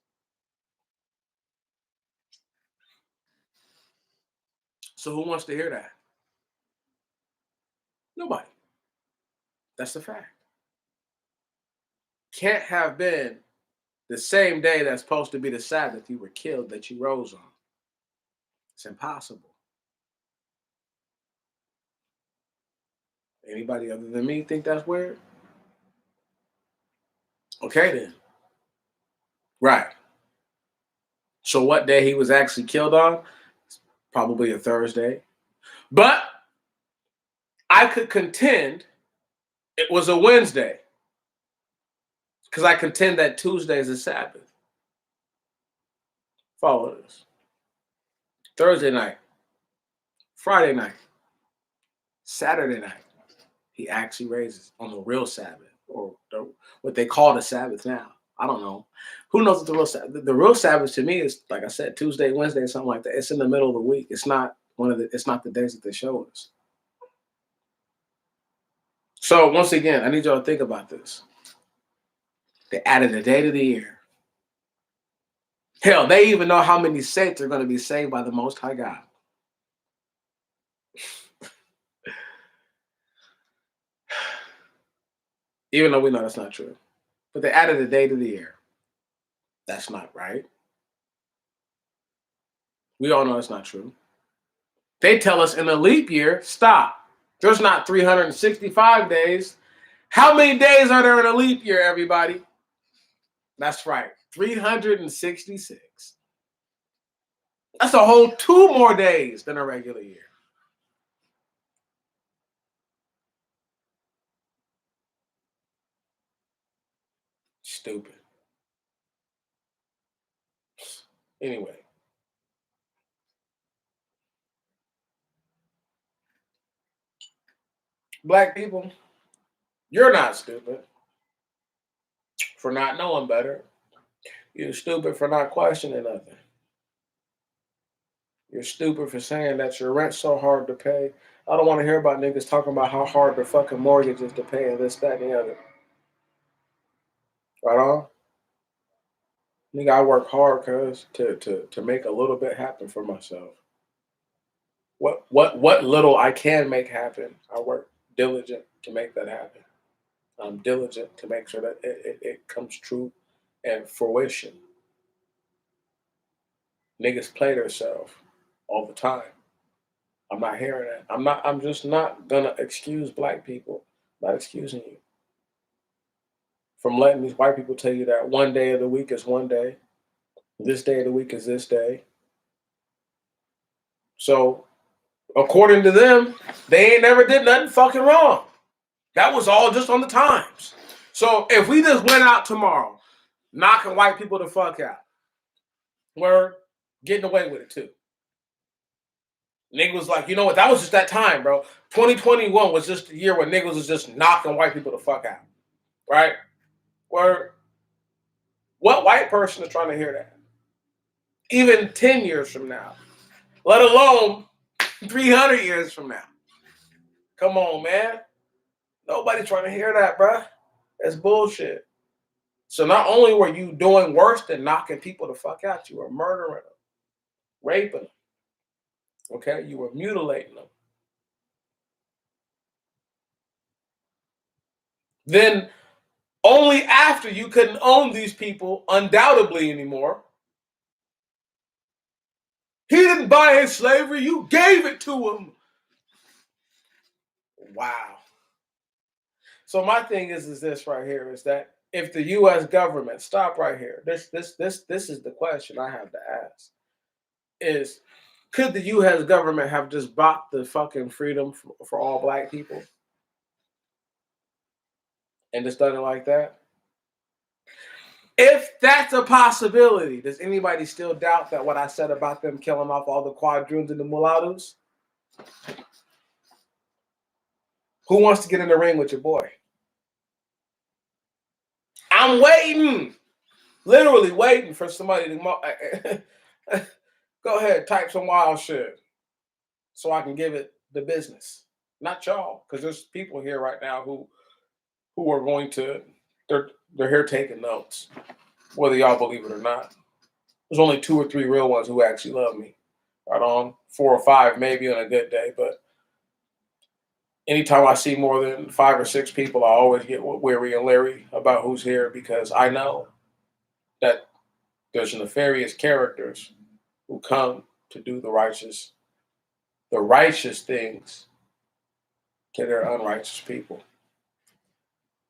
So who wants to hear that? Nobody. That's the fact. Can't have been the same day that's supposed to be the Sabbath you were killed that you rose on. It's impossible. Anybody other than me think that's weird? Okay, then. Right. So what day he was actually killed on? Probably a Thursday. But I could contend it was a Wednesday because I contend that Tuesday is a Sabbath. Follow this. Thursday night, Friday night, Saturday night, he actually raises on the real Sabbath, or what they call the Sabbath now. I don't know. Who knows what the real Sabbath? The real Sabbath to me is, like I said, Tuesday, Wednesday, something like that. It's in the middle of the week. It's not it's not the days that they show us. So once again, I need y'all to think about this. They added a day to the year. Hell, they even know how many saints are going to be saved by the Most High God. Even though we know that's not true. But they added a day to the year. That's not right. We all know it's not true. They tell us in a leap year, stop. There's not 365 days. How many days are there in a leap year, everybody? That's right, 366. That's a whole 2 more days than a regular year. Stupid. Anyway. Black people, you're not stupid for not knowing better. You're stupid for not questioning nothing. You're stupid for saying that your rent's so hard to pay. I don't want to hear about niggas talking about how hard their fucking mortgage is to pay and this, that, and the other. Right on? Nigga, I work hard, cuz, to make a little bit happen for myself. What little I can make happen, I work diligent to make that happen. I'm diligent to make sure that it comes true and fruition. Niggas play themselves all the time. I'm not hearing that. I'm just not gonna excuse black people. I'm not excusing you from letting these white people tell you that one day of the week is one day, this day of the week is this day. So according to them, they ain't never did nothing fucking wrong. That was all just on the times. So if we just went out tomorrow, knocking white people the fuck out, we're getting away with it too. Niggas was like, you know what? That was just that time, bro. 2021 was just the year when niggas was just knocking white people the fuck out, right? Where what white person is trying to hear that? Even 10 years from now, let alone 300 years from now. Come on, man. Nobody's trying to hear that, bro. That's bullshit. So not only were you doing worse than knocking people the fuck out, you were murdering them, raping them. Okay, you were mutilating them. Then only after you couldn't own these people undoubtedly anymore. He didn't buy his slavery, you gave it to him. Wow. So my thing is this right here is that if the US government, stop right here. This is the question I have to ask. Is could the US government have just bought the fucking freedom for all black people? And just done it like that? If that's a possibility, does anybody still doubt that what I said about them killing off all the quadroons and the mulattoes? Who wants to get in the ring with your boy? I'm waiting, literally waiting for somebody to go ahead, type some wild shit so I can give it the business. Not y'all, because there's people here right now who are going to they're here taking notes, whether y'all believe it or not. There's only 2 or 3 real ones who actually love me. Right on, 4 or 5 maybe on a good day, but anytime I see more than 5 or 6 people, I always get weary and leery about who's here because I know that there's nefarious characters who come to do the righteous things to their unrighteous people.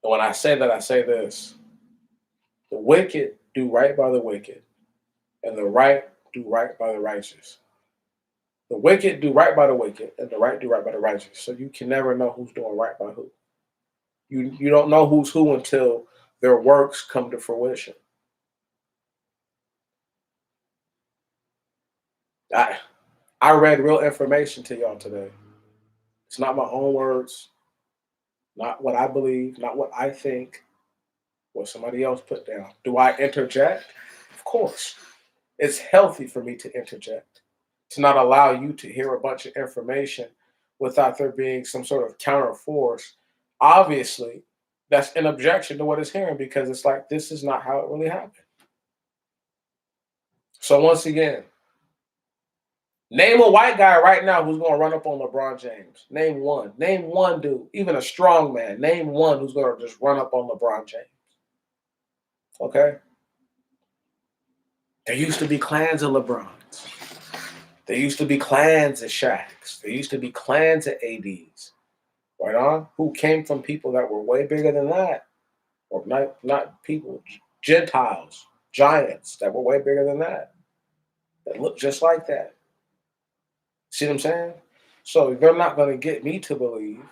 And when I say that, I say this: the wicked do right by the wicked, and the right do right by the righteous. The wicked do right by the wicked, and the right do right by the righteous. So you can never know who's doing right by who. You don't know who's who until their works come to fruition. I read real information to y'all today. It's not my own words, not what I believe, not what I think, what somebody else put down. Do I interject? Of course. It's healthy for me to interject, to not allow you to hear a bunch of information without there being some sort of counter force. Obviously, that's an objection to what it's hearing because it's like, this is not how it really happened. So once again, name a white guy right now who's going to run up on LeBron James. Name one. Name one dude, even a strong man. Name one who's going to just run up on LeBron James. Okay? There used to be clans of LeBrons. There used to be clans of Shaqs. There used to be clans of ADs. Right on? Who came from people that were way bigger than that. Or not people, Gentiles, giants that were way bigger than that. That looked just like that. See what I'm saying? So they're not going to get me to believe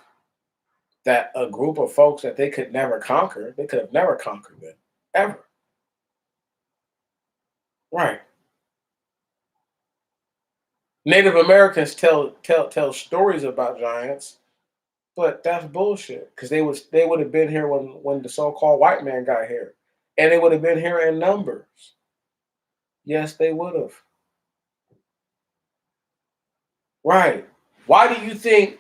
that a group of folks that they could never conquer, they could have never conquered them. Ever. Right. Native Americans tell stories about giants, but that's bullshit. Because they would have been here when the so-called white man got here. And they would have been here in numbers. Yes, they would have. Right. Why do you think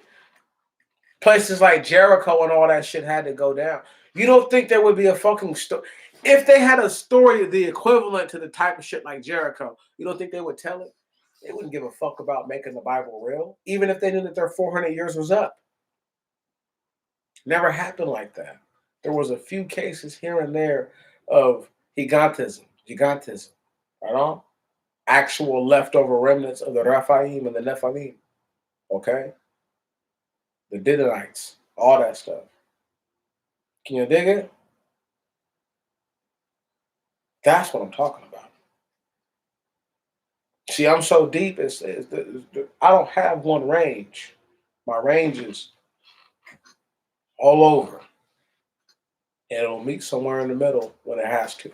places like Jericho and all that shit had to go down? You don't think there would be a fucking story? If they had a story the equivalent to the type of shit like Jericho, you don't think they would tell it? They wouldn't give a fuck about making the Bible real, even if they knew that their 400 years was up. Never happened like that. There was a few cases here and there of gigantism, right on? Actual leftover remnants of the Raphaim and the Nephilim, okay? The Didonites, all that stuff. Can you dig it? That's what I'm talking about. See, I'm so deep. I don't have one range. My range is all over, and it'll meet somewhere in the middle when it has to,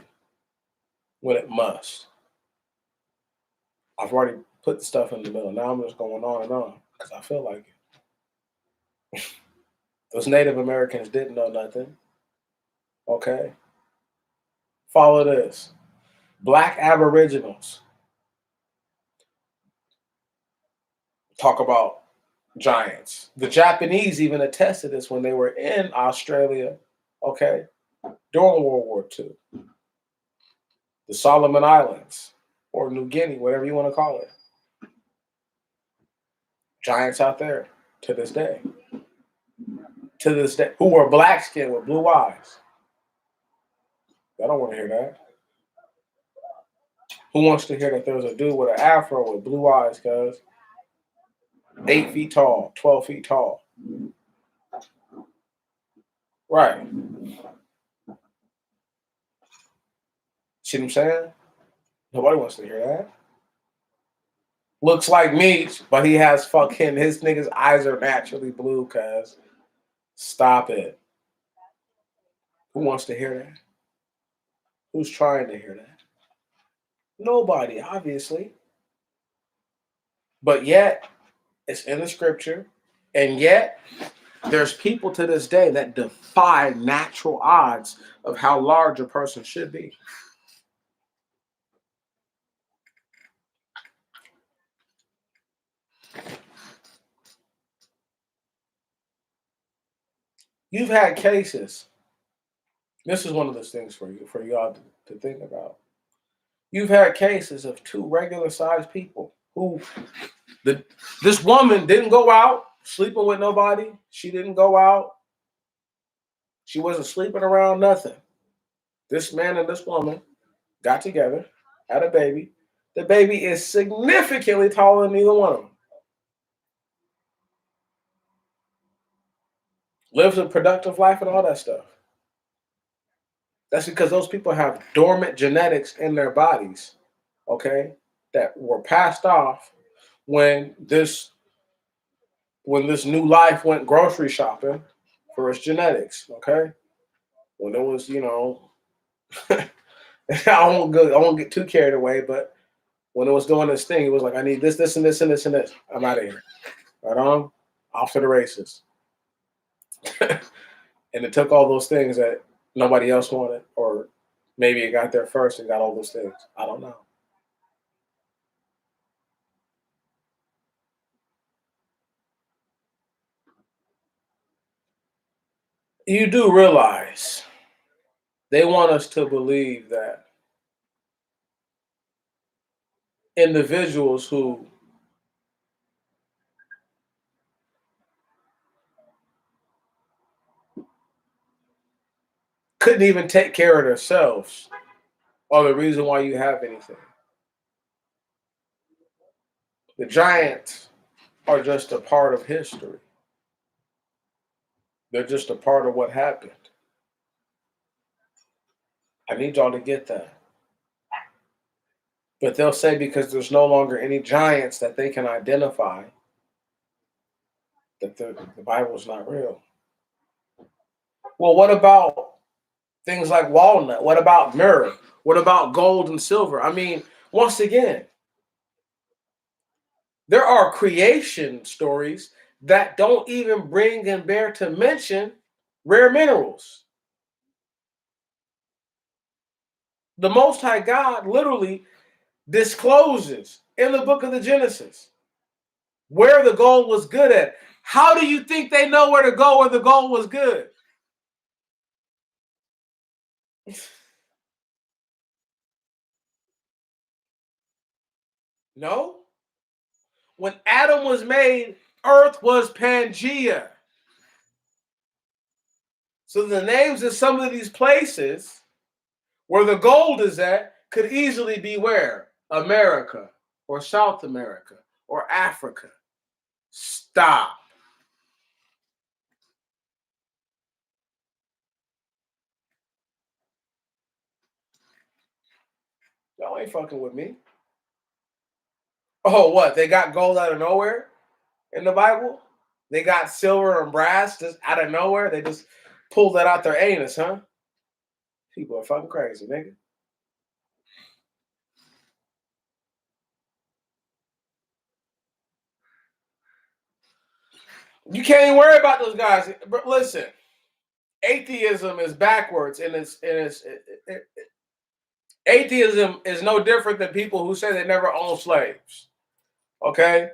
when it must. I've already put the stuff in the middle. Now I'm just going on and on because I feel like it. Those Native Americans didn't know nothing. Okay, follow this. Black Aboriginals talk about giants. The Japanese even attested this when they were in Australia, okay, during World War II. The Solomon Islands, or New Guinea, whatever you want to call it. Giants out there to this day. To this day, who were black skinned with blue eyes. I don't want to hear that. Who wants to hear that there was a dude with an afro with blue eyes, cuz 8 feet tall, 12 feet tall? Right. See what I'm saying? Nobody wants to hear that. Looks like meat, but he has fucking, his nigga's eyes are naturally blue, cuz. Stop it. Who wants to hear that? Who's trying to hear that? Nobody, obviously. But yet, it's in the scripture, and yet there's people to this day that defy natural odds of how large a person should be. You've had cases. This is one of those things for y'all to think about. You've had cases of two regular sized people who this woman didn't go out sleeping with nobody. She didn't go out. She wasn't sleeping around, nothing. This man and this woman got together, had a baby. The baby is significantly taller than neither one of them. Lives a productive life and all that stuff. That's because those people have dormant genetics in their bodies, okay, that were passed off when this new life went grocery shopping for its genetics, okay? When it was, I won't get too carried away, but when it was doing this thing, it was like, I need this, this, and this, and this, and this. I'm out of here. Right on, off to the races. And it took all those things that nobody else wanted, or maybe it got there first and got all those things. I don't know. You do realize they want us to believe that individuals who couldn't even take care of themselves are the reason why you have anything. The giants are just a part of history. They're just a part of what happened. I need y'all to get that. But they'll say because there's no longer any giants that they can identify, that the Bible is not real. Well, what about things like walnut? What about myrrh? What about gold and silver? I mean, once again, there are creation stories that don't even bring and bear to mention rare minerals. The Most High God literally discloses in the book of the Genesis where the gold was good at. How do you think they know where to go where the gold was good? No. When Adam was made, earth was Pangea. So the names of some of these places where the gold is at could easily be where? America or South America or Africa. Stop. Y'all ain't fucking with me. Oh, what? They got gold out of nowhere in the Bible? They got silver and brass just out of nowhere? They just pulled that out their anus, huh? People are fucking crazy, nigga. You can't even worry about those guys. But listen, atheism is backwards, and atheism is no different than people who say they never owned slaves. Okay?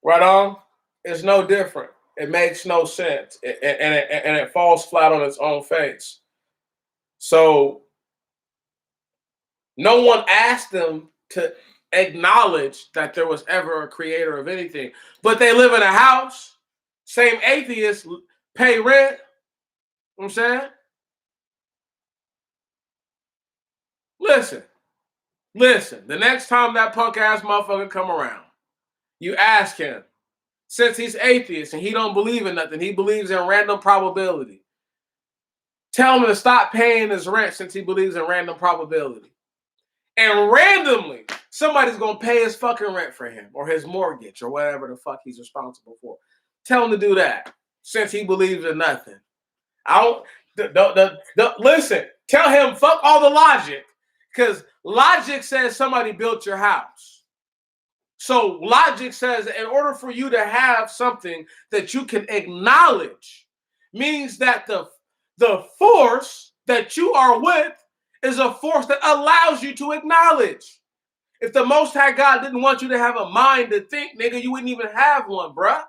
Right on? It's no different. It makes no sense. And it falls flat on its own face. So no one asked them to acknowledge that there was ever a creator of anything. But they live in a house. Same atheists pay rent. You know what I'm saying? Listen. The next time that punk ass motherfucker come around, you ask him, since he's atheist and he don't believe in nothing, he believes in random probability. Tell him to stop paying his rent since he believes in random probability. And randomly, somebody's going to pay his fucking rent for him or his mortgage or whatever the fuck he's responsible for. Tell him to do that since he believes in nothing. Listen, tell him fuck all the logic because logic says somebody built your house. So logic says that in order for you to have something that you can acknowledge means that the force that you are with is a force that allows you to acknowledge. If the Most High God didn't want you to have a mind to think, nigga, you wouldn't even have one, bruh.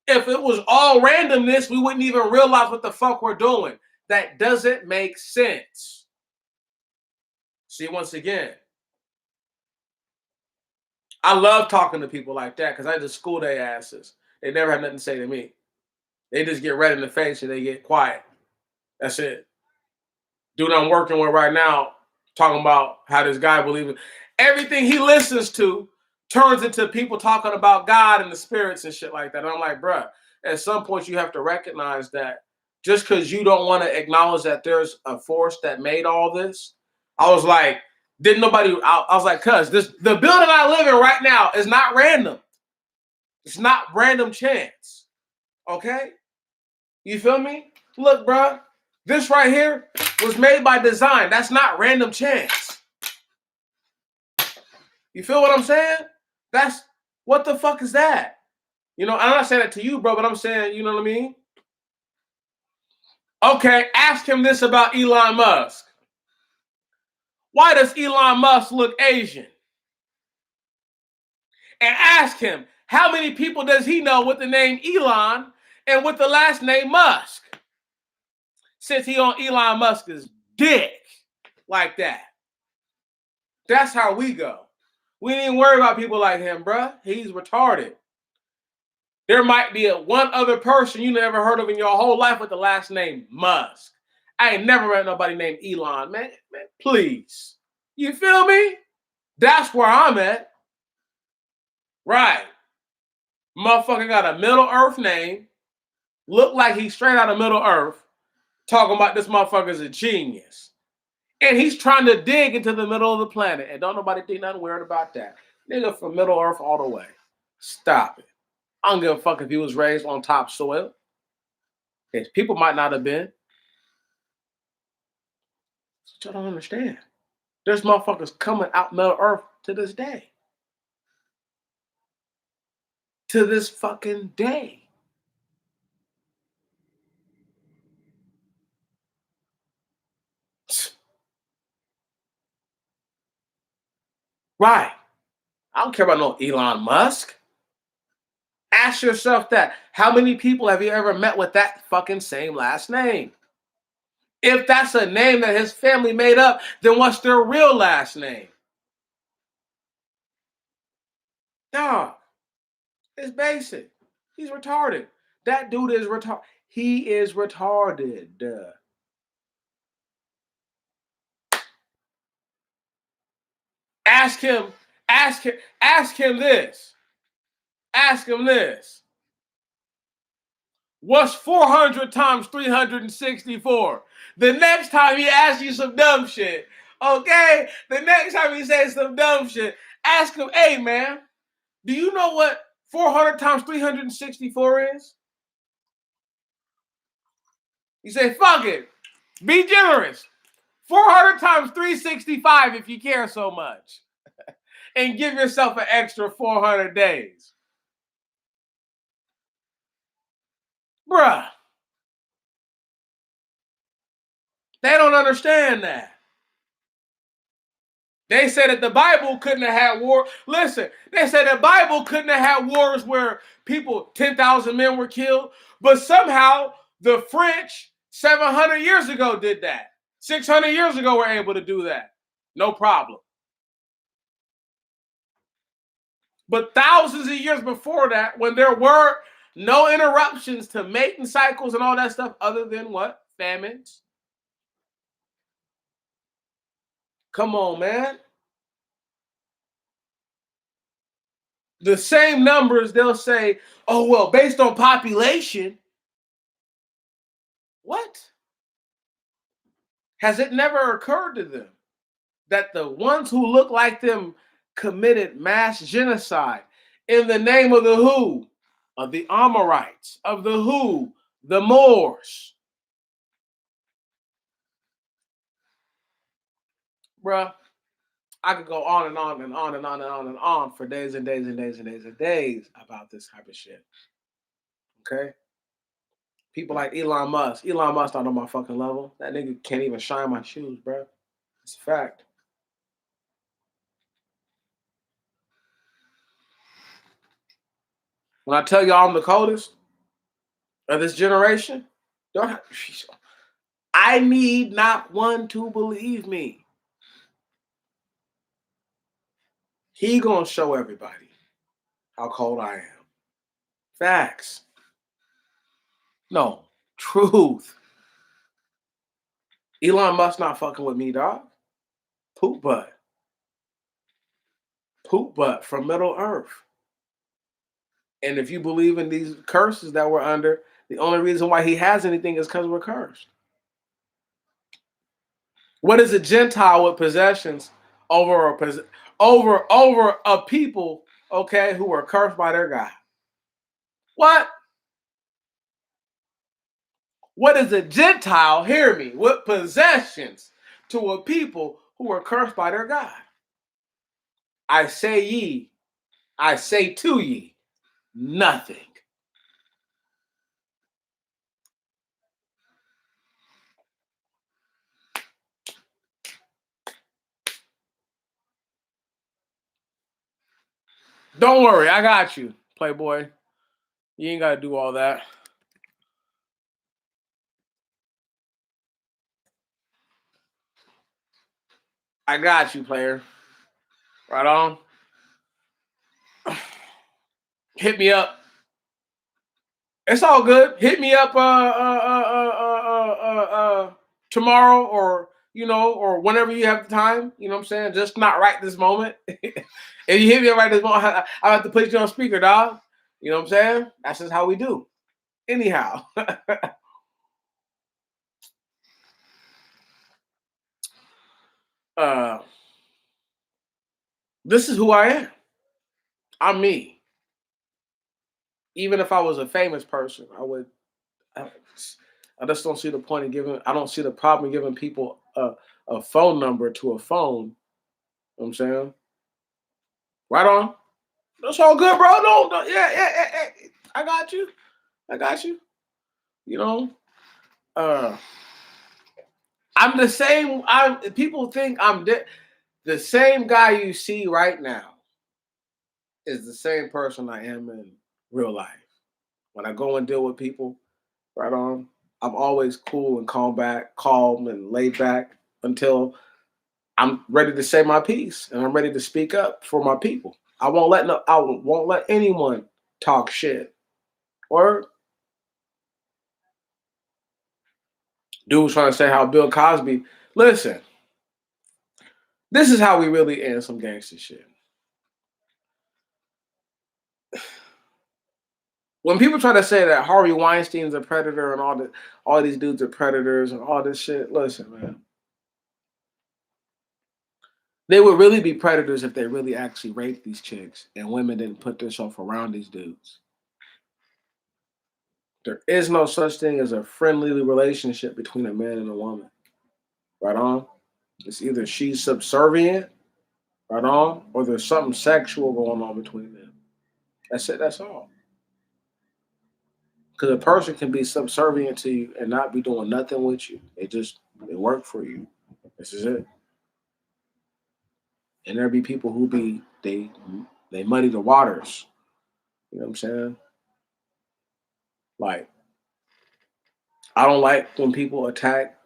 If it was all randomness, we wouldn't even realize what the fuck we're doing. That doesn't make sense. See, once again, I love talking to people like that because I just school their asses. They never have nothing to say to me. They just get red in the face and they get quiet. That's it. Dude I'm working with right now talking about how this guy believes everything he listens to turns into people talking about God and the spirits and shit like that. And I'm like, bruh, at some point you have to recognize that just because you don't want to acknowledge that there's a force that made all this. I was like, I was like, cuz the building I live in right now is not random. It's not random chance. Okay? You feel me? Look, bruh, this right here was made by design. That's not random chance. You feel what I'm saying? That's what the fuck is that? You know, I'm not saying that to you, bro, but I'm saying, you know what I mean? Okay, ask him this about Elon Musk. Why does Elon Musk look Asian? And ask him, how many people does he know with the name Elon and with the last name Musk? Since he on Elon Musk's dick like that. That's how we go. We didn't worry about people like him, bruh. He's retarded. There might be one other person you never heard of in your whole life with the last name Musk. I ain't never met nobody named Elon, man. Please. You feel me? That's where I'm at. Right. Motherfucker got a Middle Earth name. Look like he's straight out of Middle Earth. Talking about this motherfucker's a genius. And he's trying to dig into the middle of the planet. And don't nobody think nothing weird about that. Nigga from Middle Earth all the way. Stop it. I don't give a fuck if he was raised on top soil. His people might not have been. But y'all don't understand. There's motherfuckers coming out Middle Earth to this day. To this fucking day. Right. I don't care about no Elon Musk. Ask yourself that. How many people have you ever met with that fucking same last name? If that's a name that his family made up, then what's their real last name? Dog. It's basic. He's retarded. That dude is retarded. He is retarded. Ask him this. Ask him this. What's 400 times 364? The next time he asks you some dumb shit, okay? The next time he says some dumb shit, ask him, hey, man, do you know what 400 times 364 is? You say, fuck it. Be generous. 400 times 365 if you care so much. And give yourself an extra 400 days. Bruh. They don't understand that. They said that the Bible couldn't have had war. Listen, they said the Bible couldn't have had wars where people, 10,000 men were killed. But somehow the French 700 years ago did that. 600 years ago were able to do that. No problem. But thousands of years before that, when there were no interruptions to mating cycles and all that stuff, other than what? Famines. Come on, man. The same numbers, they'll say, oh, well, based on population. What? Has it never occurred to them that the ones who look like them committed mass genocide in the name of the who? Of the Amorites, of the who? The Moors. Bruh, I could go on and on and on and on and on and on for days and days and days and days and days about this type of shit. Okay? People like Elon Musk. Elon Musk not on my fucking level. That nigga can't even shine my shoes, bro. It's a fact. When I tell y'all I'm the coldest of this generation, I need not one to believe me. He gonna show everybody how cold I am. Facts. No, truth. Elon Musk not fucking with me, dog. Poop butt. Poop butt from Middle Earth. And if you believe in these curses that we're under, the only reason why he has anything is because we're cursed. What is a Gentile with possessions over a people, okay, who are cursed by their God? What? What is a Gentile, hear me, with possessions to a people who are cursed by their God? I say to ye, nothing. Don't worry, I got you, Playboy. You ain't got to do all that. I got you, player. Right on. Hit me up. It's all good. Hit me up tomorrow or or whenever you have the time, you know what I'm saying? Just not right this moment. If you hit me right this moment, I have to put you on speaker, dog. You know what I'm saying? That's just how we do. Anyhow. uh this is who I am. I'm me. Even if I was a famous person, I, I just don't see the point in giving. I don't see the problem in giving people a phone number to a phone. You know what I'm saying? Right on. That's all good, bro. No, yeah. I got you. I got you. You know, uh, I'm the same. People think the same guy you see right now is the same person I am in real life. When I go and deal with people, right on, I'm always cool and calm and laid back until I'm ready to say my piece and I'm ready to speak up for my people. I won't let anyone talk shit. Or dude was trying to say how Bill Cosby. Listen, this is how we really end some gangster shit. When people try to say that Harvey Weinstein's a predator and all these dudes are predators and all this shit, listen, man. They would really be predators if they really actually raped these chicks and women didn't put themselves around these dudes. There is no such thing as a friendly relationship between a man and a woman. Right on? It's either she's subservient, right on, or there's something sexual going on between them. That's it, that's all. Because a person can be subservient to you and not be doing nothing with you. They work for you. This is it. And there be people who they muddy the waters. You know what I'm saying? Like, I don't like when people attack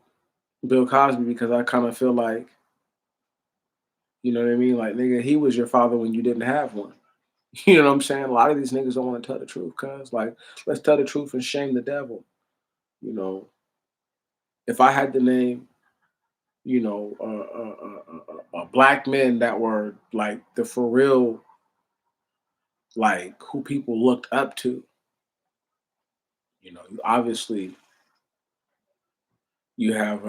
Bill Cosby because I kind of feel like, you know what I mean? Like, nigga, he was your father when you didn't have one. You know what I'm saying? A lot of these niggas don't want to tell the truth, cuz like, let's tell the truth and shame the devil. You know, if I had to name, black men that were like the for real, like who people looked up to, obviously you have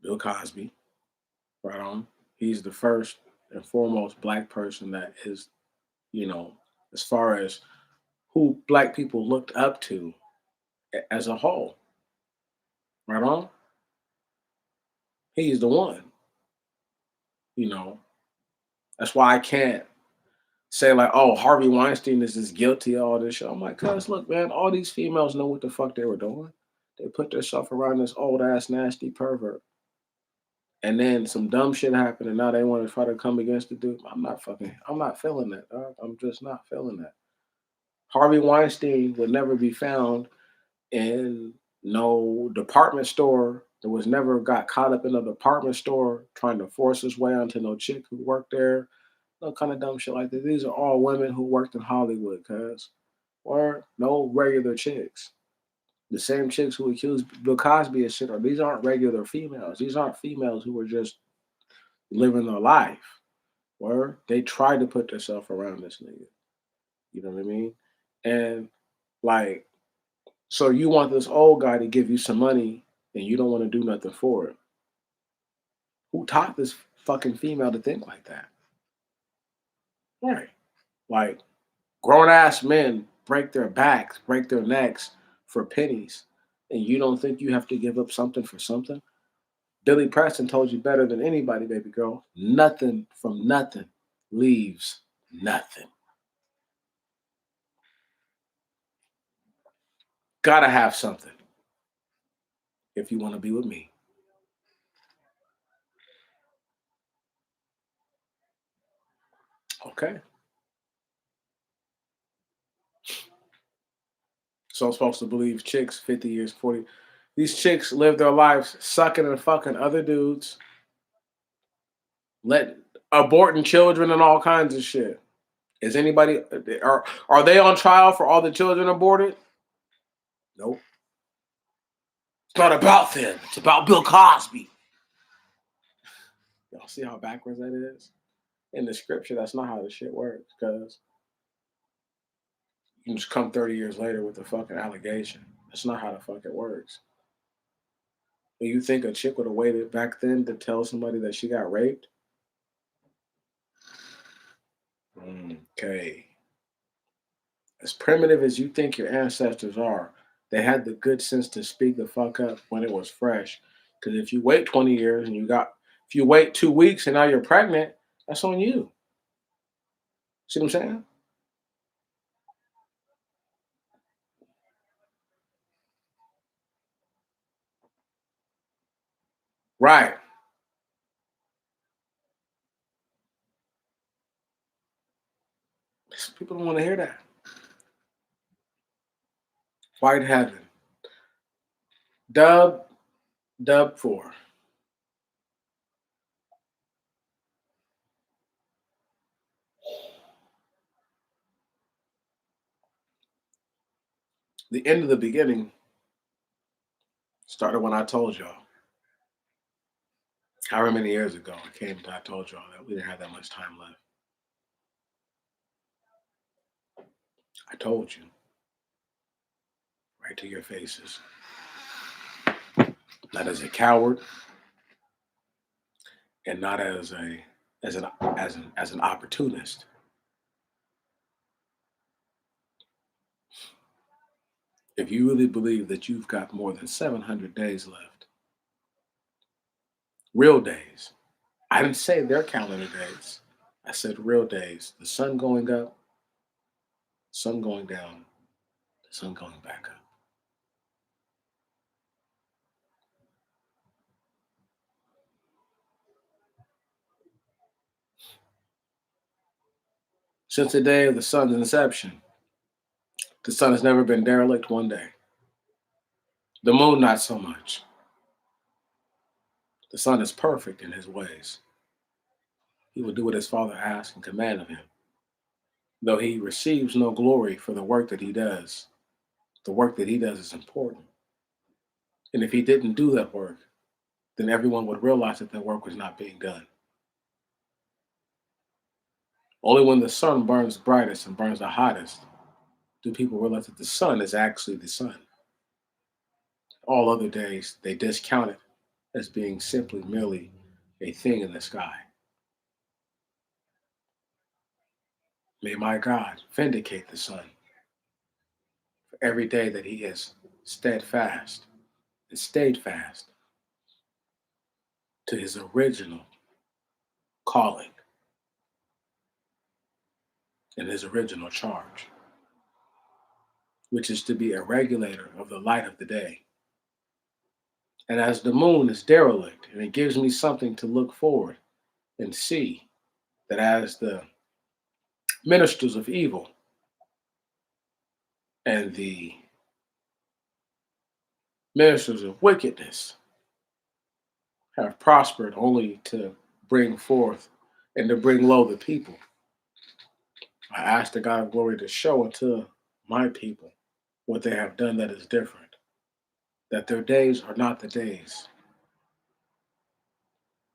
Bill Cosby, right on. He's the first and foremost black person that is, you know, as far as who black people looked up to as a whole, right on. He's the one, you know. That's why I can't say like, oh, Harvey Weinstein is just guilty of all this shit. I'm like, cuz look, man, all these females know what the fuck they were doing. They put themselves around this old ass nasty pervert. And then some dumb shit happened and now they want to try to come against the dude. I'm not feeling that, dog. I'm just not feeling that. Harvey Weinstein would never be found in no department store. There was never got caught up in a department store trying to force his way onto no chick who worked there. No kind of dumb shit like that. These are all women who worked in Hollywood, cuz. Or no regular chicks. The same chicks who accused Bill Cosby of shit, or these aren't regular females. These aren't females who were just living their life. Or they tried to put themselves around this nigga. You know what I mean? And like, so you want this old guy to give you some money and you don't want to do nothing for it. Who taught this fucking female to think like that? Right. Like, grown ass men break their backs, break their necks for pennies, and you don't think you have to give up something for something? Billy Preston told you better than anybody, baby girl. Nothing from nothing leaves nothing. Gotta have something if you want to be with me. Okay. So I'm supposed to believe chicks 50 years, 40. These chicks live their lives sucking and fucking other dudes, let aborting children and all kinds of shit. Is anybody are they on trial for all the children aborted? Nope. It's not about them. It's about Bill Cosby. Y'all see how backwards that is? In the scripture, that's not how this shit works. Because you can just come 30 years later with a fucking allegation. That's not how the fuck it works. Do you think a chick would have waited back then to tell somebody that she got raped? Okay. As primitive as you think your ancestors are, they had the good sense to speak the fuck up when it was fresh. Because if you wait 20 years and if you wait 2 weeks and now you're pregnant, that's on you. See what I'm saying? Right. People don't want to hear that. White heaven. Dub 4. The end of the beginning started when I told y'all. However many years ago I came to I told y'all that we didn't have that much time left. I told you. Right to your faces. Not as a coward and not as an opportunist. If you really believe that you've got more than 700 days left, real days. I didn't say their calendar days. I said real days. The sun going up, sun going down, the sun going back up. Since the day of the sun's inception, the sun has never been derelict one day. The moon, not so much. The son is perfect in his ways. He will do what his father asks and command of him. Though he receives no glory for the work that he does, the work that he does is important. And if he didn't do that work, then everyone would realize that that work was not being done. Only when the sun burns brightest and burns the hottest do people realize that the sun is actually the sun. All other days, they discount it as being simply merely a thing in the sky. May my God vindicate the sun for every day that he has steadfast and stayed fast to his original calling and his original charge, which is to be a regulator of the light of the day. And as the moon is derelict, and it gives me something to look forward and see that as the ministers of evil and the ministers of wickedness have prospered only to bring forth and to bring low the people, I ask the God of glory to show unto my people what they have done that is different, that their days are not the days,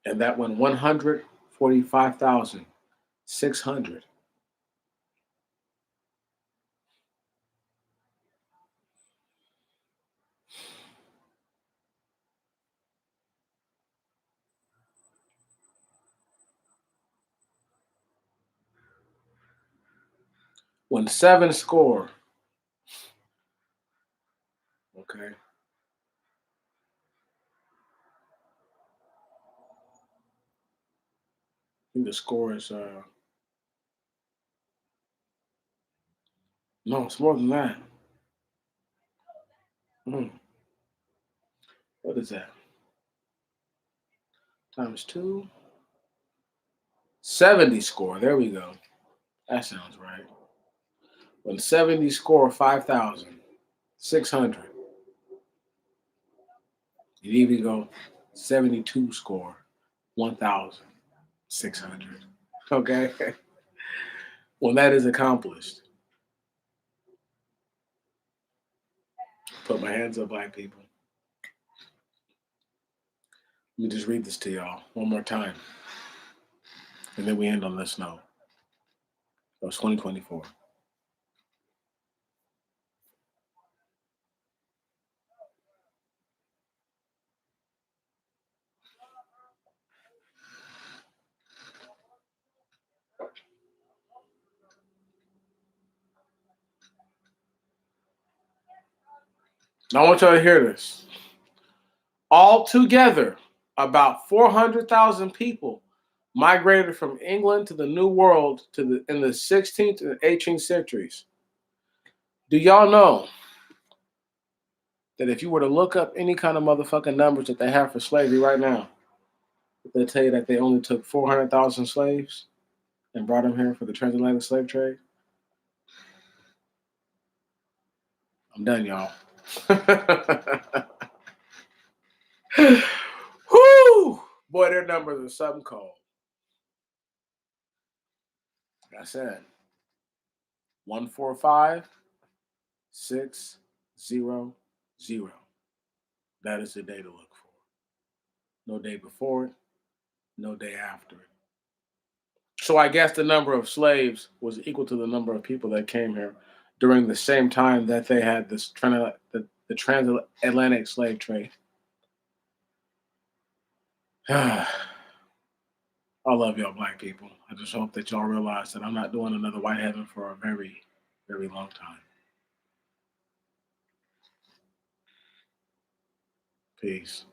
and that when 145,600 when seven score, okay, I think the score is no, it's more than that. Hmm, what is that? Times two? 70 score. There we go. That sounds right. When 70 score 5,600, you'd even go 72 score 1,600. Okay? When that is accomplished, put my hands up, black people. Let me just read this to y'all one more time. And then we end on this note. It was 2024. Now I want y'all to hear this. Altogether, about 400,000 people migrated from England to the New World in the 16th and 18th centuries. Do y'all know that if you were to look up any kind of motherfucking numbers that they have for slavery right now, they'll tell you that they only took 400,000 slaves and brought them here for the transatlantic slave trade? I'm done, y'all. Whoo! Boy, their numbers are something cold. Like I said, 145600. That is the day to look for. No day before it, no day after it. So I guess the number of slaves was equal to the number of people that came here during the same time that they had this the transatlantic slave trade. I love y'all, black people. I just hope that y'all realize that I'm not doing another white heaven for a very, very long time. Peace.